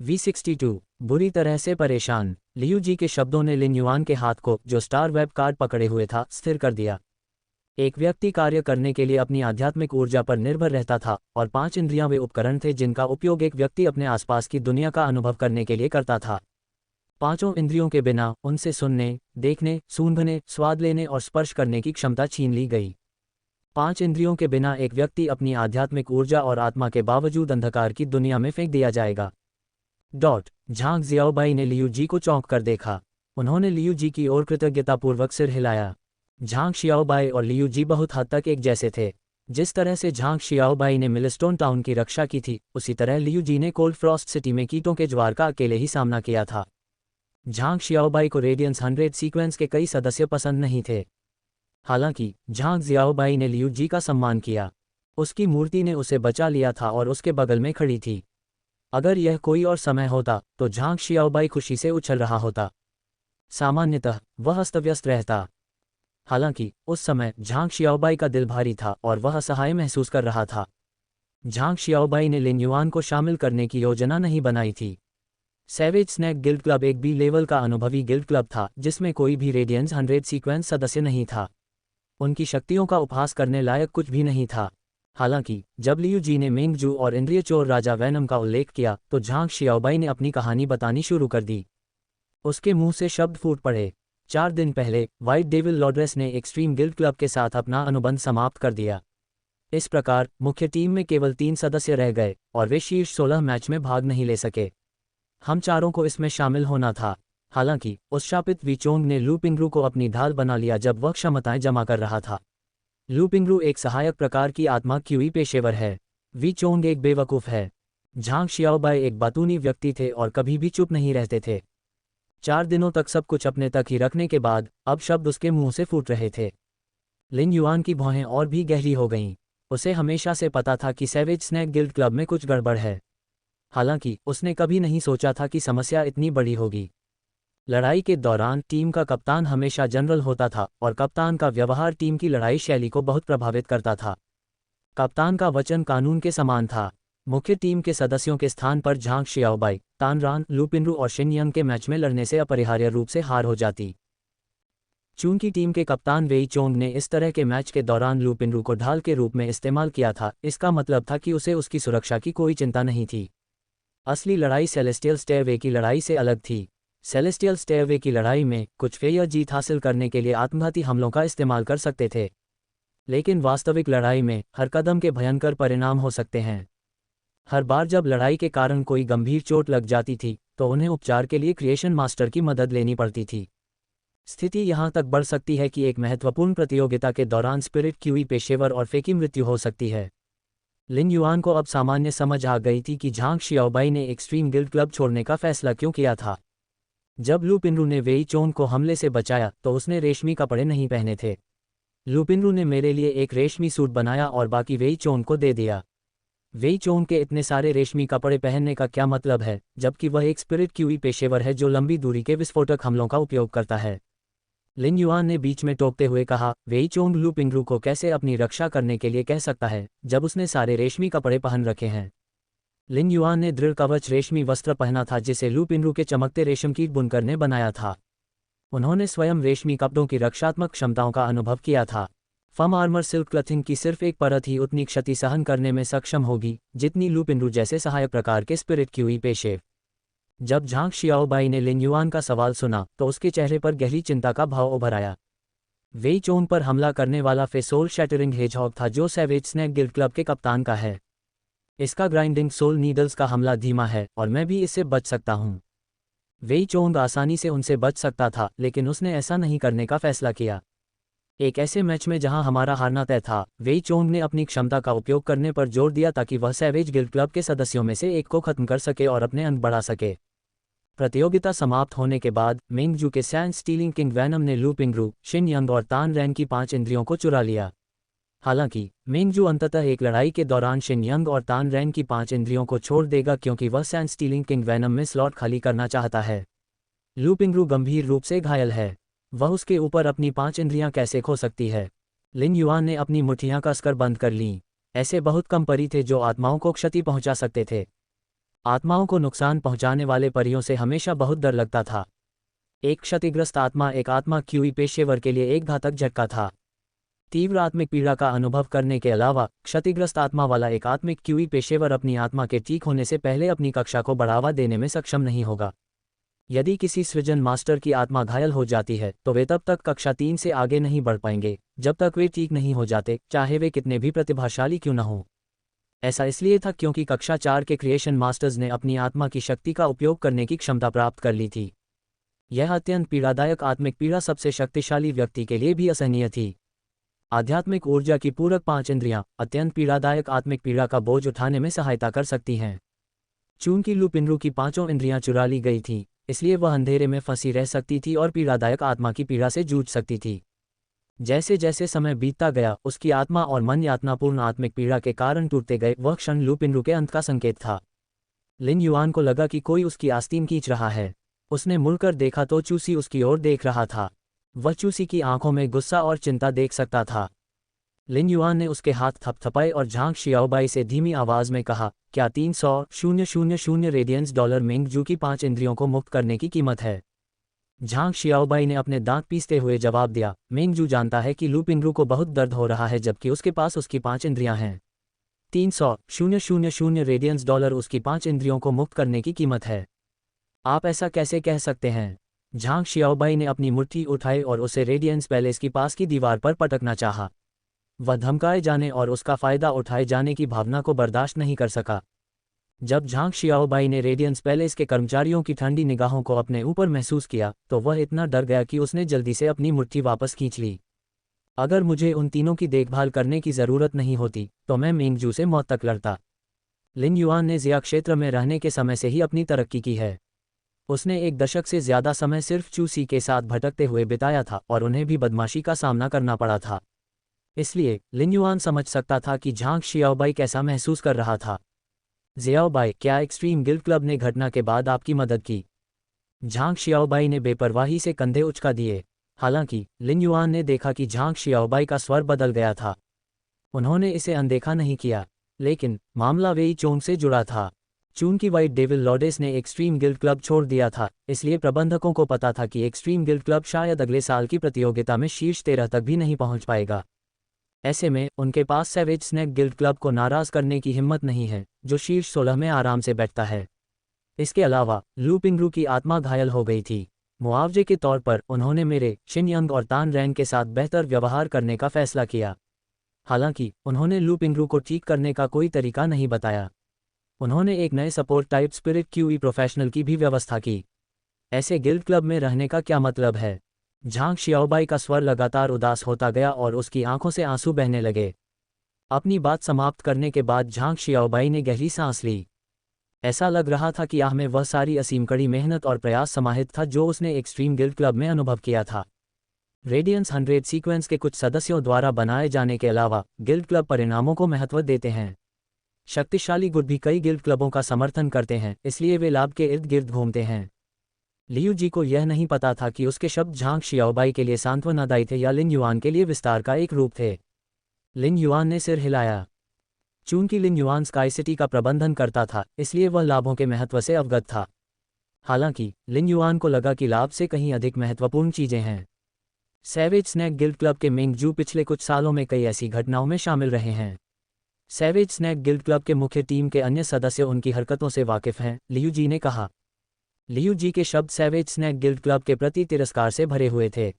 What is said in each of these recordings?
V62 बुरी तरह से परेशान। लियू जी के शब्दों ने लिन युआन के हाथ को, जो स्टार वेब कार्ड पकड़े हुए था, स्थिर कर दिया। एक व्यक्ति कार्य करने के लिए अपनी आध्यात्मिक ऊर्जा पर निर्भर रहता था, और 5 इंद्रियां वे उपकरण थे जिनका उपयोग एक व्यक्ति अपने आसपास की दुनिया का अनुभव करने के लिए करता था। पांचों इंद्रियों के बिना उनसे सुनने, देखने, सूंघने, स्वाद लेने और स्पर्श करने की क्षमता छीन ली गई। 5 इंद्रियों के बिना एक व्यक्ति अपनी आध्यात्मिक ऊर्जा और आत्मा के बावजूद अंधकार की दुनिया में फेंक दिया जाएगा। झांग जियाओबाई ने लियू जी को चौंक कर देखा। उन्होंने लियू जी की ओर कृतज्ञतापूर्वक सिर हिलाया। झांग शियाओबाई और लियू जी बहुत हद तक एक जैसे थे। जिस तरह से झांग शियाओबाई ने मिलस्टोन टाउन की रक्षा की थी, उसी तरह लियू जी ने कोल्ड फ्रॉस्ट सिटी में कीटों के ज्वार का अकेले ही सामना किया था। झांग शियाओबाई को रेडियंस 100 सीक्वेंस के कई सदस्य पसंद नहीं थे। हालांकि झांग जियाओबाई ने लियू जी का सम्मान किया। उसकी मूर्ति ने उसे बचा लिया था और उसके बगल में खड़ी थी। अगर यह कोई और समय होता तो झांग शियाओबाई खुशी से उछल रहा होता। सामान्यतः वह अस्तव्यस्त रहता। हालांकि उस समय झांग शियाओबाई का दिल भारी था और वह असहाय महसूस कर रहा था। झांग शियाओबाई ने लिन युआन को शामिल करने की योजना नहीं बनाई थी। सैवेज स्नैक गिल्ड क्लब एक बी लेवल का अनुभवी गिल्ड क्लब था जिसमें कोई भी रेडियंस 100 सीक्वेंस सदस्य नहीं था। उनकी शक्तियों का उपहास करने लायक कुछ भी नहीं था। हालांकि जब लियू जी ने मेंगजू और इंद्रिय चोर राजा वैनम का उल्लेख किया तो झांग शियाओबाई ने अपनी कहानी बतानी शुरू कर दी। उसके मुंह से शब्द फूट पड़े। 4 दिन पहले व्हाइट डेविल लॉर्ड्रेस ने एक्सट्रीम गिल्ड क्लब के साथ अपना अनुबंध समाप्त कर दिया। इस प्रकार मुख्य टीम में केवल 3 सदस्य रह गए और वे शीर्ष 16 मैच में भाग नहीं ले सके। हम चारों को इसमें शामिल होना था। हालांकि उस शापित वीचोंग ने लू पिंगरू को अपनी ढाल बना लिया जब वह क्षमताएं जमा कर रहा था। लू पिंगरू एक सहायक प्रकार की आत्मा क्यूई पेशेवर है। वीचोंग एक बेवकूफ़ है। झांग शियाओबाई एक बातूनी व्यक्ति थे और कभी भी चुप नहीं रहते थे। 4 दिनों तक सब कुछ अपने तक ही रखने के बाद अब शब्द उसके मुंह से फूट रहे थे। लिन युआन की भौहें और भी गहरी हो गईं। उसे हमेशा से पता था कि सैवेज स्नैक गिल्ड क्लब में कुछ गड़बड़ है। हालांकि उसने कभी नहीं सोचा था कि समस्या इतनी बड़ी होगी। लड़ाई के दौरान टीम का कप्तान हमेशा जनरल होता था और कप्तान का व्यवहार टीम की लड़ाई शैली को बहुत प्रभावित करता था। कप्तान का वचन कानून के समान था। मुख्य टीम के सदस्यों के स्थान पर झांग शियाओबाई, तान रान, लू पिंगरू और शिन यंग के मैच में लड़ने से अपरिहार्य रूप से हार हो जाती। चूंकि टीम के कप्तान वेई चोंग ने इस तरह के मैच के दौरान लू पिंगरू को ढाल के रूप में इस्तेमाल किया था, इसका मतलब था कि उसे उसकी सुरक्षा की कोई चिंता नहीं थी। असली लड़ाई सेलेस्टियल स्टेयरवे की लड़ाई से अलग थी। सेलेस्टियल स्टेयरवे की लड़ाई में कुछ फेयर जीत हासिल करने के लिए आत्मघाती हमलों का इस्तेमाल कर सकते थे, लेकिन वास्तविक लड़ाई में हर कदम के भयंकर परिणाम हो सकते हैं। हर बार जब लड़ाई के कारण कोई गंभीर चोट लग जाती थी तो उन्हें उपचार के लिए क्रिएशन मास्टर की मदद लेनी पड़ती थी। स्थिति यहां तक बढ़ सकती है कि एक महत्वपूर्ण प्रतियोगिता के दौरान स्पिरिट क्यूई पेशेवर और फेकी मृत्यु हो सकती है। लिन युआन को अब सामान्य समझ आ गई थी कि झांग शियाओबाई ने एक्सट्रीम गिल्ड क्लब छोड़ने का फैसला क्यों किया था। जब लू पिंगरू ने वेई चोंग को हमले से बचाया तो उसने रेशमी कपड़े नहीं पहने थे। लू पिंगरू ने मेरे लिए एक रेशमी सूट बनाया और बाकी वेई चोंग को दे दिया। वेई चोंग के इतने सारे रेशमी कपड़े पहनने का क्या मतलब है, जबकि वह एक स्पिरिट क्यूई पेशेवर है जो लंबी दूरी के विस्फोटक हमलों का उपयोग करता है। लिन युआन ने बीच में टोकते हुए कहा, वेई चोंग लू पिंगरू को कैसे अपनी रक्षा करने के लिए कह सकता है जब उसने सारे रेशमी कपड़े पहन रखे हैं। लिन युआन ने दृढ़ कवच रेशमी वस्त्र पहना था जिसे लू पिंगरू के चमकते रेशम कीट बुनकर ने बनाया था। उन्होंने स्वयं रेशमी कपड़ों की रक्षात्मक क्षमताओं का अनुभव किया था। फम आर्मर सिल्क क्लथिंग की सिर्फ एक परत ही उतनी क्षति सहन करने में सक्षम होगी जितनी लू पिंगरू जैसे सहायक प्रकार के स्पिरिट क्यूई पेशे। जब झांग शियाओबाई ने लिन युआन का सवाल सुना तो उसके चेहरे पर गहरी चिंता का भाव उभर आया। वेई चोंग पर हमला करने वाला सोल शैटरिंग हेजहॉग था जो सैवेज स्नैक गिल्ड क्लब के कप्तान का है। इसका ग्राइंडिंग सोल नीडल्स का हमला धीमा है और मैं भी इससे बच सकता हूं। वेई चोंग आसानी से उनसे बच सकता था, लेकिन उसने ऐसा नहीं करने का फैसला किया। एक ऐसे मैच में जहां हमारा हारना तय था, वेई चोंग ने अपनी क्षमता का उपयोग करने पर जोर दिया ताकि वह सैवेज गिल्ड क्लब के सदस्यों में से एक को खत्म कर सके और अपने अंक बढ़ा सके। प्रतियोगिता समाप्त होने के बाद मेंगजू के सैंड स्टीलिंग किंग वैनम ने लू पिंगरू, शिन यंग और तान रैन की 5 इंद्रियों को चुरा लिया। हालांकि मेंगजू अंततः एक लड़ाई के दौरान शिन यंग और तान रैन की 5 इंद्रियों को छोड़ देगा क्योंकि वह सैंड स्टीलिंग किंग वैनम में स्लॉट खाली करना चाहता है। लू पिंगरू गंभीर रूप से घायल है। वह उसके ऊपर अपनी 5 इंद्रियां कैसे खो सकती है। लिन युआन ने अपनी मुट्ठियां कसकर बंद कर लीं। ऐसे बहुत कम परी थे जो आत्माओं को क्षति पहुंचा सकते थे। आत्माओं को नुकसान पहुंचाने वाले परियों से हमेशा बहुत डर लगता था। एक क्षतिग्रस्त आत्मा एक आत्मा क्यूई पेशेवर के लिए एक घातक झटका था। तीव्र आत्मिक पीड़ा का अनुभव करने के अलावा क्षतिग्रस्त आत्मा वाला एक आत्मिक क्यूई पेशेवर अपनी आत्मा के ठीक होने से पहले अपनी कक्षा को बढ़ावा देने में सक्षम नहीं होगा। यदि किसी सृजन मास्टर की आत्मा घायल हो जाती है तो वे तब तक कक्षा 3 से आगे नहीं बढ़ पाएंगे जब तक वे ठीक नहीं हो जाते, चाहे वे कितने भी प्रतिभाशाली क्यों न हों। ऐसा इसलिए था क्योंकि कक्षा 4 के क्रिएशन मास्टर्स ने अपनी आत्मा की शक्ति का उपयोग करने की क्षमता प्राप्त कर ली थी। यह अत्यंत पीड़ादायक आत्मिक पीड़ा सबसे शक्तिशाली व्यक्ति के लिए भी असहनीय थी। आध्यात्मिक ऊर्जा की पूरक 5 इंद्रियां अत्यंत पीड़ादायक आत्मिक पीड़ा का बोझ उठाने में सहायता कर सकती हैं। चूंकि लू पिंगरू की 5 इंद्रियां चुरा ली गई थीं, इसलिए वह अंधेरे में फंसी रह सकती थी और पीड़ादायक आत्मा की पीड़ा से जूझ सकती थी। जैसे जैसे समय बीतता गया, उसकी आत्मा और मन यातनापूर्ण आत्मिक पीड़ा के कारण टूटते गए। वह क्षण लू पिंगरू के अंत का संकेत था। लिन युआन को लगा कि कोई उसकी आस्तीन खींच रहा है। उसने मुड़कर देखा तो चूसी उसकी ओर देख रहा था। वह चूसी की आंखों में गुस्सा और चिंता देख सकता था। लिन युआन ने उसके हाथ थपथपाए और झांग शियाओबाई से धीमी आवाज में कहा, क्या 300,000 रेडियंस डॉलर मेंगजू की 5 इंद्रियों को मुक्त करने की कीमत है? झांग शियाओबाई ने अपने दांत पीसते हुए जवाब दिया, मेंगजू जानता है कि लू पिंगरू को बहुत दर्द हो रहा है जबकि उसके पास उसकी 5 इंद्रियां हैं। 300,000 रेडियंस डॉलर उसकी 5 इंद्रियों को मुक्त करने की कीमत है। आप ऐसा कैसे कह सकते हैं? झांग शियाओबाई ने अपनी मुट्ठी उठाई और उसे रेडियंस पैलेस की पास की दीवार पर पटकना चाहा। वह धमकाए जाने और उसका फायदा उठाए जाने की भावना को बर्दाश्त नहीं कर सका। जब झांग शियाओबाई ने रेडियंस पैलेस के कर्मचारियों की ठंडी निगाहों को अपने ऊपर महसूस किया तो वह इतना डर गया कि उसने जल्दी से अपनी मुट्ठी वापस खींच ली। अगर मुझे उन तीनों की देखभाल करने की ज़रूरत नहीं होती तो मैं मेंगजू से मौत तक लड़ता। लिन युआन ने जिया क्षेत्र में रहने के समय से ही अपनी तरक्की की है। उसने 1 दशक से ज़्यादा समय सिर्फ चूसी के साथ भटकते हुए बिताया था और उन्हें भी बदमाशी का सामना करना पड़ा था। इसलिए लिन युआन समझ सकता था कि झांग शियाओबाई कैसा महसूस कर रहा था। ज़ियाओबाई, क्या एक्सट्रीम गिल्ड क्लब ने घटना के बाद आपकी मदद की? झांग शियाओबाई ने बेपरवाही से कंधे उचका दिए। हालांकि लिन युआन ने देखा कि झांग शियाओबाई का स्वर बदल गया था। उन्होंने इसे अनदेखा नहीं किया, लेकिन मामला वेई चोंग से जुड़ा था। चूंकि वाइट डेविल लॉर्डेस ने एक्सट्रीम गिल्ड क्लब छोड़ दिया था, इसलिए प्रबंधकों को पता था कि एक्सट्रीम गिल्ड क्लब शायद अगले साल की प्रतियोगिता में शीर्ष 13 तक भी नहीं पहुंच पाएगा। ऐसे में उनके पास सैवेज स्नैक गिल्ड क्लब को नाराज करने की हिम्मत नहीं है, जो शीर्ष 16 में आराम से बैठता है। इसके अलावा लू पिंगरू की आत्मा घायल हो गई थी। मुआवजे के तौर पर उन्होंने मेरे शिनयंग और तान रैंग के साथ बेहतर व्यवहार करने का फैसला किया। हालांकि उन्होंने लू पिंगरू को ठीक करने का कोई तरीका नहीं बताया। उन्होंने एक नए support type spirit QE professional की भी व्यवस्था की। ऐसे गिल्ड क्लब में रहने का क्या मतलब है? झांग शियाओबाई का स्वर लगातार उदास होता गया और उसकी आंखों से आंसू बहने लगे। अपनी बात समाप्त करने के बाद झांग शियाओबाई ने गहरी सांस ली। ऐसा लग रहा था कि आह में वह सारी असीम कड़ी मेहनत और प्रयास समाहित था जो उसने एक्सट्रीम गिल्ड क्लब में अनुभव किया था। रेडियंस 100 सीक्वेंस के कुछ सदस्यों द्वारा बनाए जाने के अलावा गिल्ड क्लब परिणामों को महत्व देते हैं। शक्तिशाली गुट भी कई गिल्ड क्लबों का समर्थन करते हैं, इसलिए वे लाभ के इर्द गिर्द घूमते हैं। लियू जी को यह नहीं पता था कि उसके शब्द झांग शियाओबाई के लिए सांत्वनादायी थे या लिन युआन के लिए विस्तार का एक रूप थे। लिन युआन ने सिर हिलाया। चूंकि लिन युआन स्काई सिटी का प्रबंधन करता था, इसलिए वह लाभों के महत्व से अवगत था। हालांकि लिन युआन को लगा कि लाभ से कहीं अधिक महत्वपूर्ण चीजें हैं। सैवेज स्नैक गिल्ड क्लब के मेंगजू पिछले कुछ सालों में कई ऐसी घटनाओं में शामिल रहे हैं। सैवेज स्नैक गिल्ड क्लब के मुख्य टीम के अन्य सदस्य उनकी हरकतों से वाकिफ हैं, लियू जी ने कहा। लियू जी के शब्द सैवेज स्नैक गिल्ड क्लब के प्रति तिरस्कार से भरे हुए थे।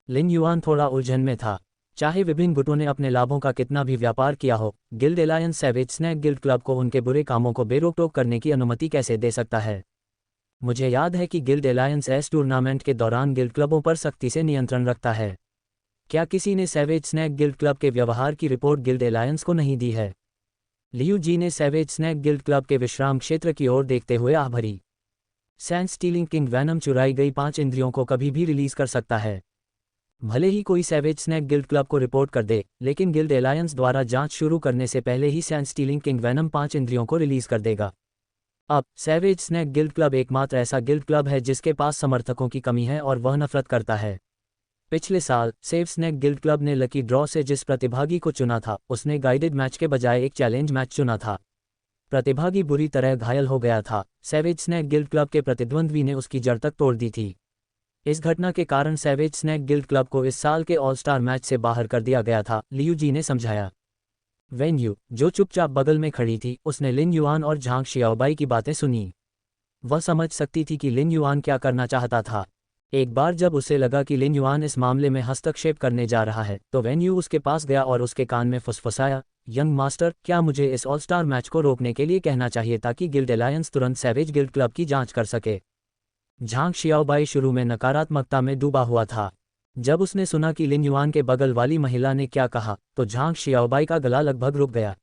लिन युआन थोड़ा उलझन में था। चाहे विभिन्न गुटों ने अपने लाभों का कितना भी व्यापार किया हो, guild alliance savage snack guild club को उनके बुरे कामों को बेरोक-टोक करने की अनुमति कैसे दे सकता है? मुझे याद है कि गिल्ड एलायंस एस टूर्नामेंट के दौरान गिल्ड क्लबों पर सख्ती से नियंत्रण रखता है। क्या किसी ने सैवेज स्नैक गिल्ड क्लब के व्यवहार की रिपोर्ट गिल्ड एलायंस को नहीं दी है? लियू जी ने सैवेज स्नैक गिल्ड क्लब के विश्राम क्षेत्र की ओर देखते हुए आह भरी। सैंड स्टीलिंग किंग वैनम चुराई गई 5 इंद्रियों को कभी भी रिलीज कर सकता है। भले ही कोई सैवेज स्नैक गिल्ड क्लब को रिपोर्ट कर दे, लेकिन गिल्ड एलायंस द्वारा जांच शुरू करने से पहले ही सैंड स्टीलिंग किंग वैनम 5 इंद्रियों को रिलीज कर देगा। अब सैवेज स्नैक गिल्ड क्लब एकमात्र ऐसा गिल्ड क्लब है जिसके पास समर्थकों की कमी है और वह नफरत करता है। पिछले साल सेव स्नैक गिल्ड क्लब ने लकी ड्रॉ से जिस प्रतिभागी को चुना था, उसने गाइडेड मैच के बजाय एक चैलेंज मैच चुना था। प्रतिभागी बुरी तरह घायल हो गया था। सैवेज स्नैक गिल्ड क्लब के प्रतिद्वंद्वी ने उसकी जड़ तक तोड़ दी थी। इस घटना के कारण सैवेज स्नैक गिल्ड क्लब को इस साल के ऑल स्टार मैच से बाहर कर दिया गया था, लियू जी ने समझाया। वेन यू, जो चुपचाप बगल में खड़ी थी, उसने लिन युआन और झांग शियाओबाई की बातें सुनी। वह समझ सकती थी कि लिन युआन क्या करना चाहता था। एक बार जब उसे लगा कि लिन युआन इस मामले में हस्तक्षेप करने जा रहा है, तो वेन यू उसके पास गया और उसके कान में फुसफुसाया, यंग मास्टर, क्या मुझे इस ऑल स्टार मैच को रोकने के लिए कहना चाहिए ताकि गिल्ड अलायंस तुरंत सैवेज गिल्ड क्लब की जांच कर सके। झांग शियाओबाई शुरू में नकारात्मकता में डूबा हुआ था। जब उसने सुना कि लिन युआन के बगल वाली महिला ने क्या कहा, तो झांग शियाओबाई का गला लगभग रुक गया।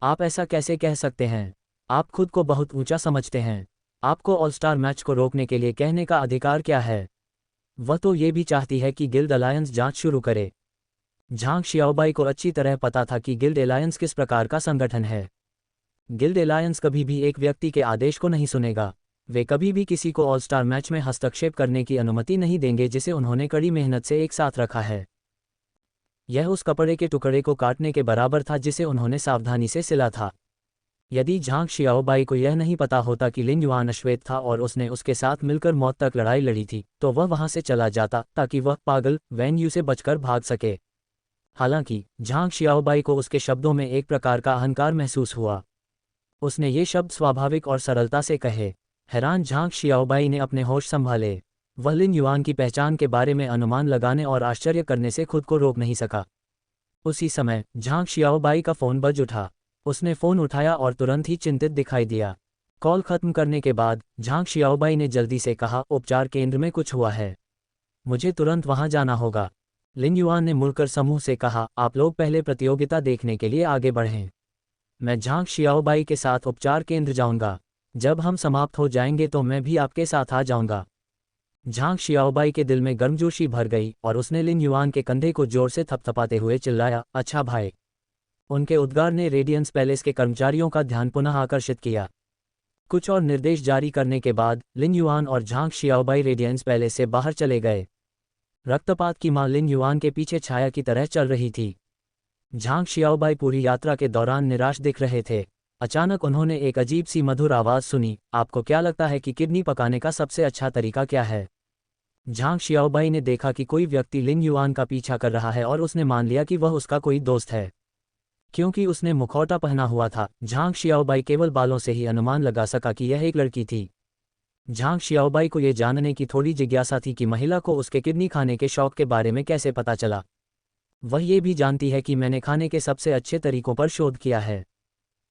आप ऐसा कैसे कह सकते हैं? आप खुद को बहुत ऊंचा समझते हैं। आपको ऑल स्टार मैच को रोकने के लिए कहने का अधिकार क्या है? वह तो ये भी चाहती है कि गिल्ड अलायंस जांच शुरू करे। झांग शियाओबाई को अच्छी तरह पता था कि गिल्ड अलायंस किस प्रकार का संगठन है। गिल्ड अलायंस कभी भी एक व्यक्ति के आदेश को नहीं सुनेगा। वे कभी भी किसी को ऑल स्टार मैच में हस्तक्षेप करने की अनुमति नहीं देंगे जिसे उन्होंने कड़ी मेहनत से एक साथ रखा है। यह उस कपड़े के टुकड़े को काटने के बराबर था जिसे उन्होंने सावधानी से सिला था। यदि झांग शियाओबाई को यह नहीं पता होता कि लिन युआन अश्वेत था और उसने उसके साथ मिलकर मौत तक लड़ाई लड़ी थी, तो वह वहां से चला जाता ताकि वह पागल वैन यू से बचकर भाग सके। हालांकि झांग शियाओबाई को उसके शब्दों में एक प्रकार का अहंकार महसूस हुआ। उसने ये शब्द स्वाभाविक और सरलता से कहे। हैरान झांग शियाओबाई ने अपने होश संभाले। वह लिन युआन की पहचान के बारे में अनुमान लगाने और आश्चर्य करने से खुद को रोक नहीं सका। उसी समय झांग शियाओबाई का फोन बज उठा। उसने फोन उठाया और तुरंत ही चिंतित दिखाई दिया। कॉल खत्म करने के बाद झांग शियाओबाई ने जल्दी से कहा, उपचार केंद्र में कुछ हुआ है, मुझे तुरंत वहां जाना होगा। लिन युआन ने मुड़कर समूह से कहा, आप लोग पहले प्रतियोगिता देखने के लिए आगे बढ़ें। मैं झांग शियाओबाई के साथ उपचार केंद्र जाऊंगा। जब हम समाप्त हो जाएंगे तो मैं भी आपके साथ आ जाऊंगा। झांग शियाओबाई के दिल में गर्मजोशी भर गई और उसने लिन युआन के कंधे को जोर से थपथपाते हुए चिल्लाया, अच्छा भाई। उनके उद्गार ने रेडियंस पैलेस के कर्मचारियों का ध्यान पुनः आकर्षित किया। कुछ और निर्देश जारी करने के बाद लिन युआन और झांग शियाओबाई रेडियंस पैलेस से बाहर चले गए। रक्तपात की मां लिन युआन के पीछे छाया की तरह चल रही थी। झांग शियाओबाई पूरी यात्रा के दौरान निराश दिख रहे थे। अचानक उन्होंने एक अजीब सी मधुर आवाज़ सुनी, आपको क्या लगता है कि किडनी पकाने का सबसे अच्छा तरीका क्या है? झांग शियाओबाई ने देखा कि कोई व्यक्ति लिन युआन का पीछा कर रहा है और उसने मान लिया कि वह उसका कोई दोस्त है। क्योंकि उसने मुखौटा पहना हुआ था, झांग शियाओबाई केवल बालों से ही अनुमान लगा सका कि यह एक लड़की थी। झांग शियाओबाई को यह जानने की थोड़ी जिज्ञासा थी कि महिला को उसके किडनी खाने के शौक के बारे में कैसे पता चला। वह ये भी जानती है कि मैंने खाने के सबसे अच्छे तरीकों पर शोध किया है।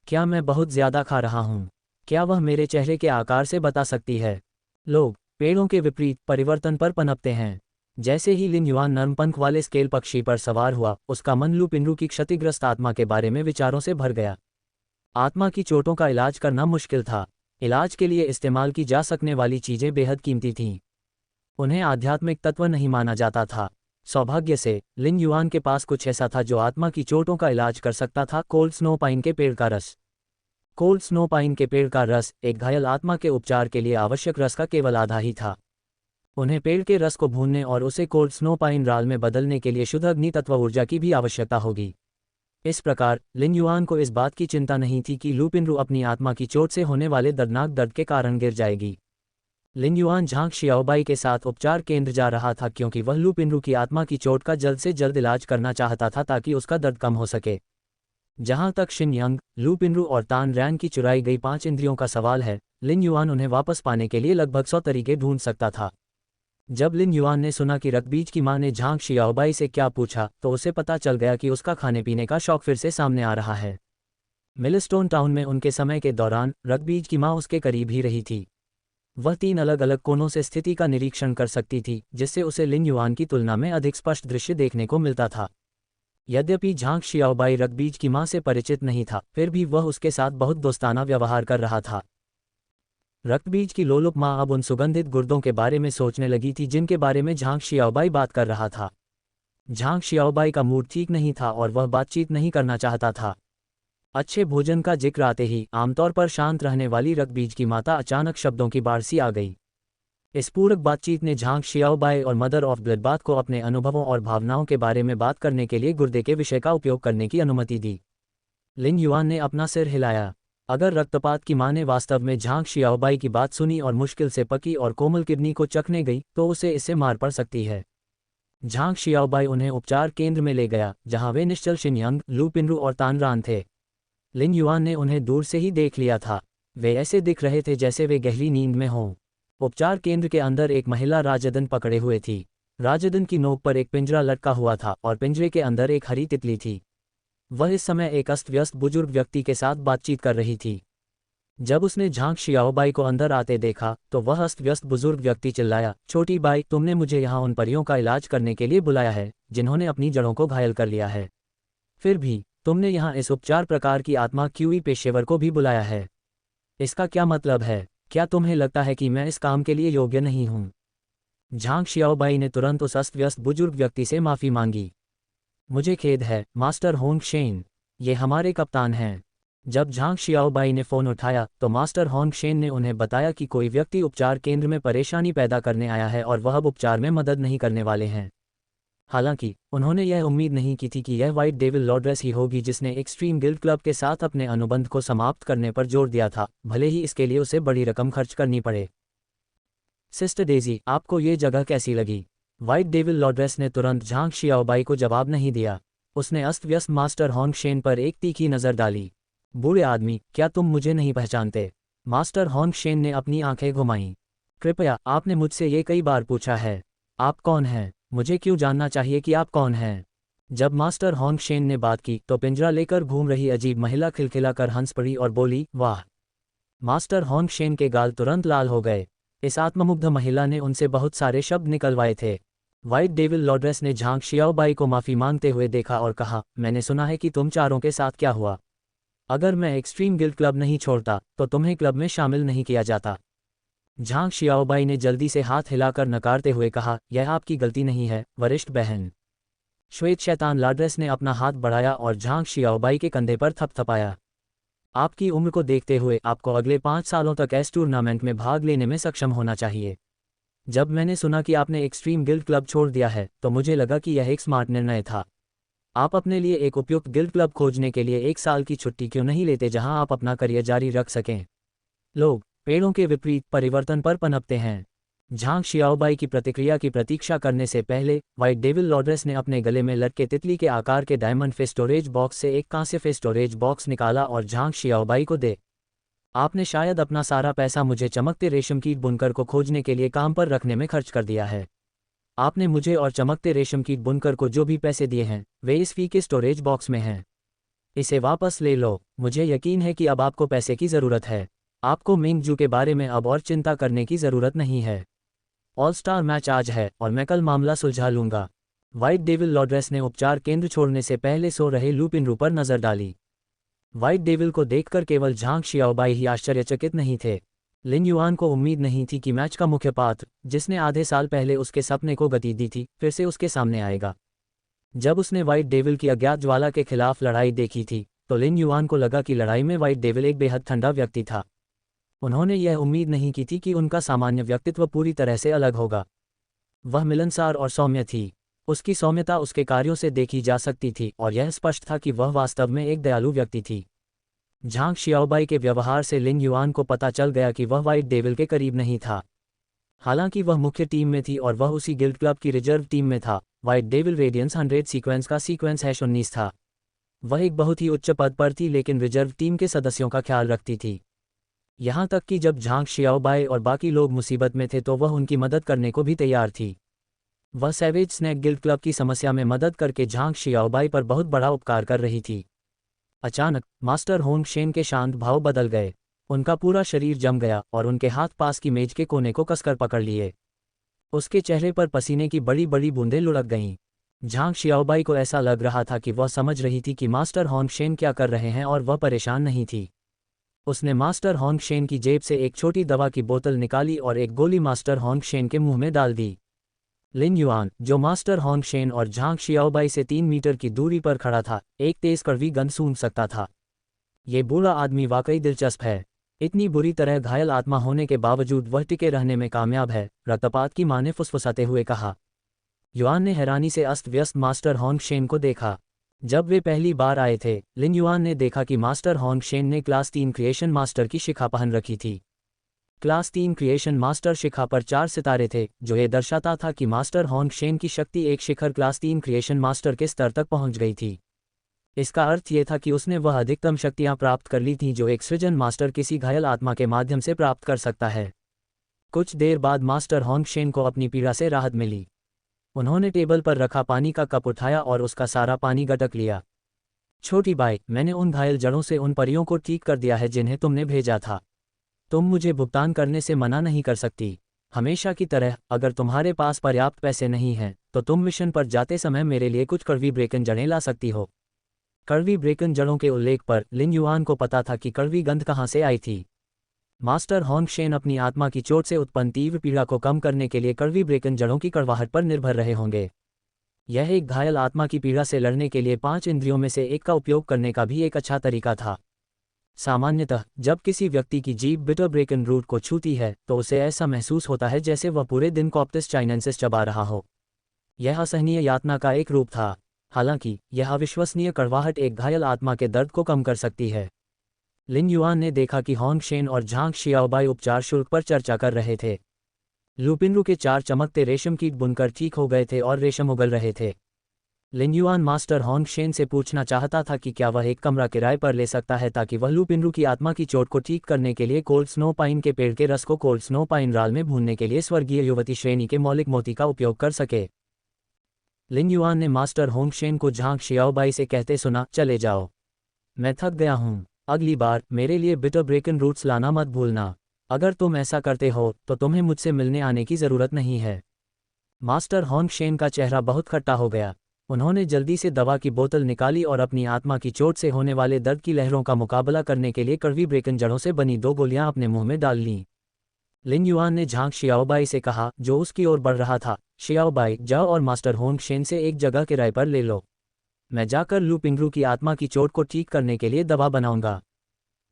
क्या मैं बहुत ज़्यादा खा रहा हूँ? क्या वह मेरे चेहरे के आकार से बता सकती है? लोग पेड़ों के विपरीत परिवर्तन पर पनपते हैं। जैसे ही लिन युआन नर्म पंख वाले स्केल पक्षी पर सवार हुआ, उसका मन लू पिंडू की क्षतिग्रस्त आत्मा के बारे में विचारों से भर गया। आत्मा की चोटों का इलाज करना मुश्किल था। इलाज के लिए इस्तेमाल की जा सकने वाली चीज़ें बेहद कीमती थीं। उन्हें आध्यात्मिक तत्व नहीं माना जाता था। सौभाग्य से लिन युआन के पास कुछ ऐसा था जो आत्मा की चोटों का इलाज कर सकता था, कोल्ड स्नो पाइन के पेड़ का रस। कोल्ड स्नो पाइन के पेड़ का रस एक घायल आत्मा के उपचार के लिए आवश्यक रस का केवल आधा ही था। उन्हें पेड़ के रस को भूनने और उसे कोल्ड स्नो पाइन राल में बदलने के लिए शुद्ध अग्नि तत्व ऊर्जा की भी आवश्यकता होगी। इस प्रकार लिन युआन को इस बात की चिंता नहीं थी कि लू पिंडू अपनी आत्मा की चोट से होने वाले दर्दनाक दर्द के कारण गिर जाएगी। लिन युआन झांग शियाओबाई के साथ उपचार केंद्र जा रहा था क्योंकि वह लू पिंडू की आत्मा की चोट का जल्द से जल्द इलाज करना चाहता था ताकि उसका दर्द कम हो सके। जहां तक शिन यंग, लू पिंडू और तान रैन की चुराई गई 5 इंद्रियों का सवाल है, लिन युआन उन्हें वापस पाने के लिए लगभग 100 तरीके ढूंढ सकता था। जब लिन युआन ने सुना कि रकबीज की मां ने झांग शियाओबाई से क्या पूछा, तो उसे पता चल गया कि उसका खाने पीने का शौक फिर से सामने आ रहा है। मिलस्टोन टाउन में उनके समय के दौरान रकबीज की मां उसके करीब ही रही थी। वह 3 अलग अलग कोनों से स्थिति का निरीक्षण कर सकती थी, जिससे उसे लिन युआन की तुलना में अधिक स्पष्ट दृश्य देखने को मिलता था। यद्यपि झांग शियाओबाई रकबीज की मां से परिचित नहीं था, फिर भी वह उसके साथ बहुत दोस्ताना व्यवहार कर रहा था। रक्तबीज की लोलुप मां अब उन सुगंधित गुर्दों के बारे में सोचने लगी थी जिनके बारे में झांग शियाओबाई बात कर रहा था। झांग शियाओबाई का मूड ठीक नहीं था और वह बातचीत नहीं करना चाहता था। अच्छे भोजन का जिक्र आते ही आमतौर पर शांत रहने वाली रकबीज की माता अचानक शब्दों की बाढ़ सी आ गई। इस पूरक बातचीत ने झांग शियाओबाई और मदर ऑफ ब्लडबाथ को अपने अनुभवों और भावनाओं के बारे में बात करने के लिए गुर्दे के विषय का उपयोग करने की अनुमति दी। लिन युआन ने अपना सिर हिलाया। अगर रक्तपात की मां ने वास्तव में झांग शियाओबाई की बात सुनी और मुश्किल से पकी और कोमल किडनी को चखने गई तो उसे इससे मार पड़ सकती है। झांग शियाओबाई उन्हें उपचार केंद्र में ले गया, जहां वे निश्चल शिनयांग, लू पिनरू और तानरान थे। लिन युआन ने उन्हें दूर से ही देख लिया था। वे ऐसे दिख रहे थे जैसे वे गहरी नींद में हों। उपचार केंद्र के अंदर एक महिला राजदन पकड़े हुए थी। राजदन की नोक पर एक पिंजरा लटका हुआ था और पिंजरे के अंदर एक हरी तितली थी। वह इस समय एक अस्त व्यस्त बुजुर्ग व्यक्ति के साथ बातचीत कर रही थी। जब उसने झांग शियाओबाई को अंदर आते देखा तो वह अस्त व्यस्त बुजुर्ग व्यक्ति चिल्लाया, छोटी बाई, तुमने मुझे यहाँ उन परियों का इलाज करने के लिए बुलाया है जिन्होंने अपनी जड़ों को घायल कर लिया है। फिर भी तुमने यहाँ इस उपचार प्रकार की आत्मा क्यूई पेशेवर को भी बुलाया है। इसका क्या मतलब है? क्या तुम्हें लगता है कि मैं इस काम के लिए योग्य नहीं हूँ? झांग शियाओबाई ने तुरंत उस अस्त व्यस्त बुजुर्ग व्यक्ति से माफ़ी मांगी। मुझे खेद है मास्टर होंग शेन, ये हमारे कप्तान हैं। जब झांग शियाओबाई ने फ़ोन उठाया तो मास्टर होंग शेन ने उन्हें बताया कि कोई व्यक्ति उपचार केंद्र में परेशानी पैदा करने आया है और वह अब उपचार में मदद नहीं करने वाले हैं। हालांकि उन्होंने यह उम्मीद नहीं की थी कि यह व्हाइट डेविल लॉर्ड्रेस ही होगी जिसने एक्सट्रीम गिल्ड क्लब के साथ अपने अनुबंध को समाप्त करने पर जोर दिया था, भले ही इसके लिए उसे बड़ी रकम खर्च करनी पड़े। सिस्टर डेजी, आपको ये जगह कैसी लगी? व्हाइट डेविल लॉर्ड्रेस ने तुरंत झांग शियाओबाई को जवाब नहीं दिया। उसने अस्त व्यस्त मास्टर होंग शेन पर एक तीखी नज़र डाली। बूढ़े आदमी, क्या तुम मुझे नहीं पहचानते? मास्टर होंग शेन ने अपनी आंखें घुमाईं। कृपया, आपने मुझसे ये कई बार पूछा है। आप कौन हैं? मुझे क्यों जानना चाहिए कि आप कौन हैं? जब मास्टर होंग शेन ने बात की तो पिंजरा लेकर घूम रही अजीब महिला खिलखिलाकर हंस पड़ी और बोली, वाह। मास्टर होंग शेन के गाल तुरंत लाल हो गए। इस आत्ममुग्ध महिला ने उनसे बहुत सारे शब्द निकलवाए थे। व्हाइट डेविल लॉर्ड्रेस ने झांग शियाओबाई को माफ़ी मांगते हुए देखा और कहा, मैंने सुना है कि तुम चारों के साथ क्या हुआ। अगर मैं एक्सट्रीम गिल्ड क्लब नहीं छोड़ता तो तुम्हें क्लब में शामिल नहीं किया जाता। झांग शियाओबाई ने जल्दी से हाथ हिलाकर नकारते हुए कहा, यह आपकी गलती नहीं है वरिष्ठ बहन। श्वेत शैतान लॉर्ड्रेस ने अपना हाथ बढ़ाया और झांग शियाओबाई के कंधे पर थपथपाया। आपकी उम्र को देखते हुए आपको अगले 5 सालों तक इस टूर्नामेंट में भाग लेने में सक्षम होना चाहिए। जब मैंने सुना कि आपने एक्सट्रीम गिल्ड क्लब छोड़ दिया है तो मुझे लगा कि यह एक स्मार्ट निर्णय था। आप अपने लिए एक उपयुक्त गिल्ड क्लब खोजने के लिए 1 साल की छुट्टी क्यों नहीं लेते जहां आप अपना करियर जारी रख सकें? लोग पेड़ों के विपरीत परिवर्तन पर पनपते हैं। झांग शियाओबाई की प्रतिक्रिया की प्रतीक्षा करने से पहले व्हाइट डेविल लॉर्ड्रेस ने अपने गले में लटके तितली के आकार के डायमंड फिश स्टोरेज बॉक्स से एक कांस्य फिश स्टोरेज बॉक्स निकाला और झांग शियाओबाई को दे। आपने शायद अपना सारा पैसा मुझे चमकते रेशम कीट बुनकर को खोजने के लिए काम पर रखने में खर्च कर दिया है। आपने मुझे और चमकते रेशम कीट बुनकर को जो भी पैसे दिए हैं वे इस फी के स्टोरेज बॉक्स में हैं। इसे वापस ले लो। मुझे यकीन है कि अब आपको पैसे की ज़रूरत है। आपको मिंगजू के बारे में अब और चिंता करने की ज़रूरत नहीं है। ऑल स्टार मैच आज है और मैं कल मामला सुलझा लूंगा। व्हाइट डेविल लॉर्ड्रेस ने उपचार केंद्र छोड़ने से पहले सो रहे लू पिनरू पर नजर डाली। व्हाइट डेविल को देखकर केवल झांग शियाओबाई ही आश्चर्यचकित नहीं थे। लिन युआन को उम्मीद नहीं थी कि मैच का मुख्य पात्र, जिसने आधे साल पहले उसके सपने को गति दी थी, फिर से उसके सामने आएगा। जब उसने व्हाइट डेविल की अज्ञात ज्वाला के खिलाफ लड़ाई देखी थी तो लिन युआन को लगा कि लड़ाई में व्हाइट डेविल एक बेहद ठंडा व्यक्ति था। उन्होंने यह उम्मीद नहीं की थी कि उनका सामान्य व्यक्तित्व पूरी तरह से अलग होगा। वह मिलनसार और सौम्य थी। उसकी सौम्यता उसके कार्यों से देखी जा सकती थी और यह स्पष्ट था कि वह वास्तव में एक दयालु व्यक्ति थी। झांग शियाओबाई के व्यवहार से लिन युआन को पता चल गया कि वह व्हाइट डेविल के करीब नहीं था। हालांकि वह मुख्य टीम में थी और वह उसी गिल्ड क्लब की रिजर्व टीम में था। व्हाइट डेविल रेडियंस 100 सीक्वेंस का सीक्वेंस #19 था। वह एक बहुत ही उच्च पद पर थी लेकिन रिजर्व टीम के सदस्यों का ख्याल रखती थी। यहाँ तक कि जब झांग शियाओबाई और बाकी लोग मुसीबत में थे तो वह उनकी मदद करने को भी तैयार थी। वह सैवेज स्नैक गिल्ड क्लब की समस्या में मदद करके झांग शियाओबाई पर बहुत बड़ा उपकार कर रही थी। अचानक मास्टर होंग शेन के शांत भाव बदल गए। उनका पूरा शरीर जम गया और उनके हाथ पास की मेज के कोने को कसकर पकड़ लिए। उसके चेहरे पर पसीने की बड़ी बड़ी बूंदें लुढ़क गईं। झांग शियाओबाई को ऐसा लग रहा था कि वह समझ रही थी कि मास्टर होंग शेन क्या कर रहे हैं और वह परेशान नहीं थी। उसने मास्टर होंग शेन की जेब से एक छोटी दवा की बोतल निकाली और एक गोली मास्टर होंग शेन के मुंह में डाल दी। लिन युआन, जो मास्टर होंग शेन और झांग शियाओबाई से 3 मीटर की दूरी पर खड़ा था, एक तेज कड़वी गंध सूंघ सकता था। ये बूढ़ा आदमी वाकई दिलचस्प है। इतनी बुरी तरह घायल आत्मा होने के बावजूद वह टिके रहने में कामयाब है, रक्तपात की मां ने फुसफुसाते हुए कहा। युआन ने हैरानी से अस्त व्यस्त मास्टर होंग शेन को देखा। जब वे पहली बार आए थे, लिन युआन ने देखा कि मास्टर होंग शेन ने क्लास 3 क्रिएशन मास्टर की शिखा पहन रखी थी। क्लास 3 क्रिएशन मास्टर शिखा पर 4 सितारे थे, जो ये दर्शाता था कि मास्टर होंग शेन की शक्ति एक शिखर क्लास 3 क्रिएशन मास्टर के स्तर तक पहुंच गई थी। इसका अर्थ ये था कि उसने वह अधिकतम शक्तियां प्राप्त कर ली थीं जो एक सृजन मास्टर किसी घायल आत्मा के माध्यम से प्राप्त कर सकता है। कुछ देर बाद मास्टर होंग शेन को अपनी पीड़ा से राहत मिली। उन्होंने टेबल पर रखा पानी का कप उठाया और उसका सारा पानी गटक लिया। छोटी बाई, मैंने उन घायल जड़ों से उन परियों को ठीक कर दिया है जिन्हें तुमने भेजा था। तुम मुझे भुगतान करने से मना नहीं कर सकती। हमेशा की तरह, अगर तुम्हारे पास पर्याप्त पैसे नहीं हैं, तो तुम मिशन पर जाते समय मेरे लिए कुछ कड़वी ब्रेकन जड़ें ला सकती हो। कड़वी ब्रेकन जड़ों के उल्लेख पर लिन युआन को पता था कि कड़वी गंध कहाँ से आई थी। मास्टर होंग शेन अपनी आत्मा की चोट से उत्पन्न तीव्र पीड़ा को कम करने के लिए कड़वी ब्रेकन जड़ों की कड़वाहट पर निर्भर रहे होंगे। यह एक घायल आत्मा की पीड़ा से लड़ने के लिए 5 इंद्रियों में से एक का उपयोग करने का भी एक अच्छा तरीका था। सामान्यतः जब किसी व्यक्ति की जीभ बिटर ब्रेकन रूट को छूती है तो उसे ऐसा महसूस होता है जैसे वह पूरे दिन कॉप्टिस चाइनेंसिस चबा रहा हो। यह असहनीय यातना का एक रूप था। हालांकि यह अविश्वसनीय कड़वाहट एक घायल आत्मा के दर्द को कम कर सकती है। लिन युआन ने देखा कि होंग शेन और झांग शियाओबाई उपचार शुल्क पर चर्चा कर रहे थे। लुपिनरू के 4 चमकते रेशम कीट बुनकर ठीक हो गए थे और रेशम उगल रहे थे। लिन युआन मास्टर होंग शेन से पूछना चाहता था कि क्या वह एक कमरा किराए पर ले सकता है ताकि वह लुपिनरू की आत्मा की चोट को ठीक करने के लिए कोल्ड स्नो पाइन के पेड़ के रस को कोल्ड स्नो पाइन राल में भूनने के लिए स्वर्गीय युवती श्रेणी के मौलिक मोती का उपयोग कर सके। लिन युआन ने मास्टर होंग शेन को झांग शियाओबाई से कहते सुना, चले जाओ, मैं थक गया हूँ। अगली बार मेरे लिए बिटर ब्रेकन रूट्स लाना मत भूलना। अगर तुम ऐसा करते हो तो तुम्हें मुझसे मिलने आने की ज़रूरत नहीं है। मास्टर होंग शेन का चेहरा बहुत खट्टा हो गया। उन्होंने जल्दी से दवा की बोतल निकाली और अपनी आत्मा की चोट से होने वाले दर्द की लहरों का मुकाबला करने के लिए कड़वी ब्रेकन जड़ों से बनी 2 गोलियां अपने मुंह में डाल लीं। लिन युआन ने झांग शियाओबाई से कहा, जो उसकी ओर बढ़ रहा था, शियाओबाई, जाओ और मास्टर होंग शेन से एक जगह किराए पर ले लो। मैं जाकर लू पिंगरू की आत्मा की चोट को ठीक करने के लिए दवा बनाऊंगा।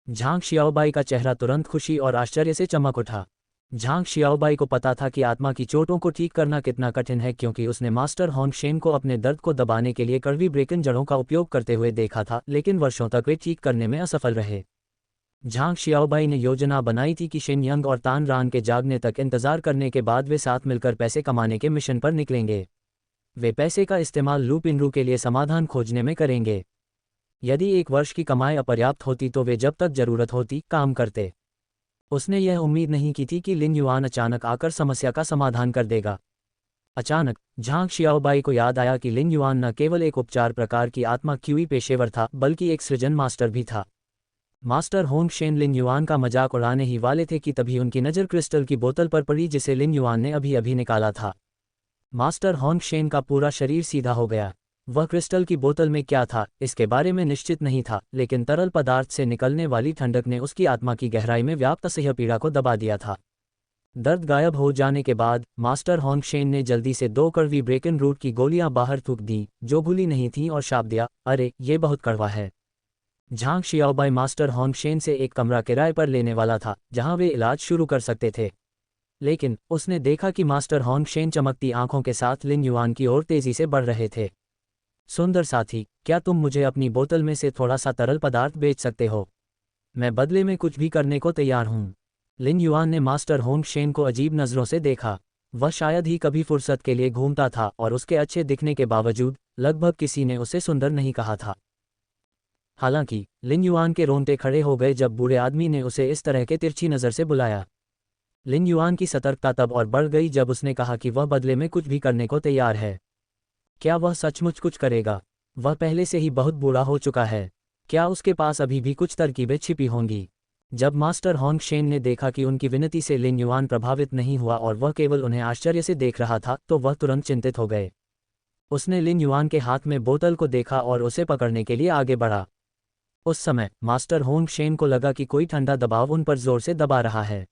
झांग शियाओबाई का चेहरा तुरंत खुशी और आश्चर्य से चमक उठा। झांग शियाओबाई को पता था कि आत्मा की चोटों को ठीक करना कितना कठिन है, क्योंकि उसने मास्टर होंग शेन को अपने दर्द को दबाने के लिए कड़वी ब्रेकन जड़ों का उपयोग करते हुए देखा था, लेकिन वर्षों तक वे ठीक करने में असफल रहे। झांग शियाओबाई ने योजना बनाई थी कि शिन यंग और तान रान के जागने तक इंतजार करने के बाद वे साथ मिलकर पैसे कमाने के मिशन पर निकलेंगे। वे पैसे का इस्तेमाल लू पिंगरू के लिए समाधान खोजने में करेंगे। यदि 1 वर्ष की कमाई अपर्याप्त होती तो वे जब तक जरूरत होती काम करते। उसने यह उम्मीद नहीं की थी कि लिन युआन अचानक आकर समस्या का समाधान कर देगा। अचानक झांग शियाओबाई को याद आया कि लिन युआन न केवल एक उपचार प्रकार की आत्मा क्यूई पेशेवर था, बल्कि एक सृजन मास्टर भी था। मास्टर होंग शेन लिन युआन का मजाक उड़ाने ही वाले थे कि तभी उनकी नज़र क्रिस्टल की बोतल पर पड़ी जिसे लिन युआन ने अभी अभी निकाला था। मास्टर होंग शेन का पूरा शरीर सीधा हो गया। वह क्रिस्टल की बोतल में क्या था इसके बारे में निश्चित नहीं था, लेकिन तरल पदार्थ से निकलने वाली ठंडक ने उसकी आत्मा की गहराई में व्याप्त असह्य पीड़ा को दबा दिया था। दर्द गायब हो जाने के बाद मास्टर होंग शेन ने जल्दी से 2 कड़वी ब्रेकन रूट की गोलियां बाहर थूक दी, जो घुली नहीं थीं, और शाप दिया, अरे ये बहुत कड़वा है। झांग शियाओबाई मास्टर होंग शेन से एक कमरा किराए पर लेने वाला था जहां वे इलाज शुरू कर सकते थे, लेकिन उसने देखा कि मास्टर होंग शेन चमकती आंखों के साथ लिन युआन की ओर तेजी से बढ़ रहे थे। सुंदर साथी, क्या तुम मुझे अपनी बोतल में से थोड़ा सा तरल पदार्थ बेच सकते हो? मैं बदले में कुछ भी करने को तैयार हूँ। लिन युआन ने मास्टर होंग शेन को अजीब नज़रों से देखा। वह शायद ही कभी फुर्सत के लिए घूमता था और उसके अच्छे दिखने के बावजूद लगभग किसी ने उसे सुंदर नहीं कहा था। हालांकि लिन युआन के रोंगटे खड़े हो गए जब बूढ़े आदमी ने उसे इस तरह के तिरछी नज़र से बुलाया। लिन युआन की सतर्कता तब और बढ़ गई जब उसने कहा कि वह बदले में कुछ भी करने को तैयार है। क्या वह सचमुच कुछ करेगा? वह पहले से ही बहुत बूढ़ा हो चुका है। क्या उसके पास अभी भी कुछ तरकीबें छिपी होंगी? जब मास्टर होंग शेन ने देखा कि उनकी विनती से लिन युआन प्रभावित नहीं हुआ और वह केवल उन्हें आश्चर्य से देख रहा था, तो वह तुरंत चिंतित हो गए। उसने लिन युआन के हाथ में बोतल को देखा और उसे पकड़ने के लिए आगे बढ़ा। उस समय मास्टर होंग शेन को लगा कि कोई ठंडा दबाव उन पर जोर से दबा रहा है।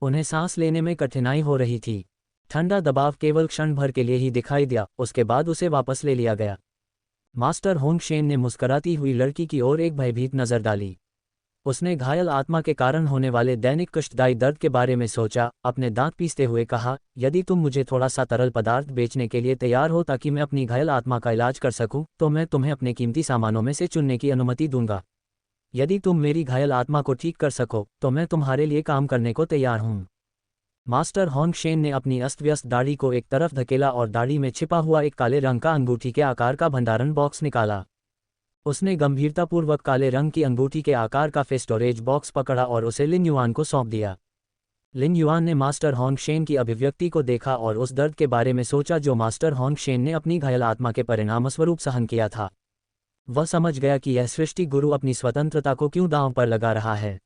उन्हें सांस लेने में कठिनाई हो रही थी। ठंडा दबाव केवल क्षण भर के लिए ही दिखाई दिया, उसके बाद उसे वापस ले लिया गया। मास्टर होंग शेन ने मुस्कुराती हुई लड़की की ओर एक भयभीत नज़र डाली। उसने घायल आत्मा के कारण होने वाले दैनिक कष्टदायी दर्द के बारे में सोचा, अपने दांत पीसते हुए कहा, यदि तुम मुझे थोड़ा सा तरल पदार्थ बेचने के लिए तैयार हो ताकि मैं अपनी घायल आत्मा का इलाज कर सकूं, तो मैं तुम्हें अपने कीमती सामानों में से चुनने की अनुमति दूंगा। यदि तुम मेरी घायल आत्मा को ठीक कर सको तो मैं तुम्हारे लिए काम करने को तैयार हूं। मास्टर होंग शेन ने अपनी अस्त व्यस्त दाढ़ी को एक तरफ धकेला और दाढ़ी में छिपा हुआ एक काले रंग का अंगूठी के आकार का भंडारण बॉक्स निकाला। उसने गंभीरतापूर्वक काले रंग की अंगूठी के आकार का स्टोरेज बॉक्स पकड़ा और उसे लिन युआन को सौंप दिया। लिन युआन ने मास्टर होंग शेन की अभिव्यक्ति को देखा और उस दर्द के बारे में सोचा जो मास्टर होंग शेन ने अपनी घायल आत्मा के परिणामस्वरूप सहन किया था। वह समझ गया कि यह सृष्टि गुरु अपनी स्वतंत्रता को क्यों दांव पर लगा रहा है।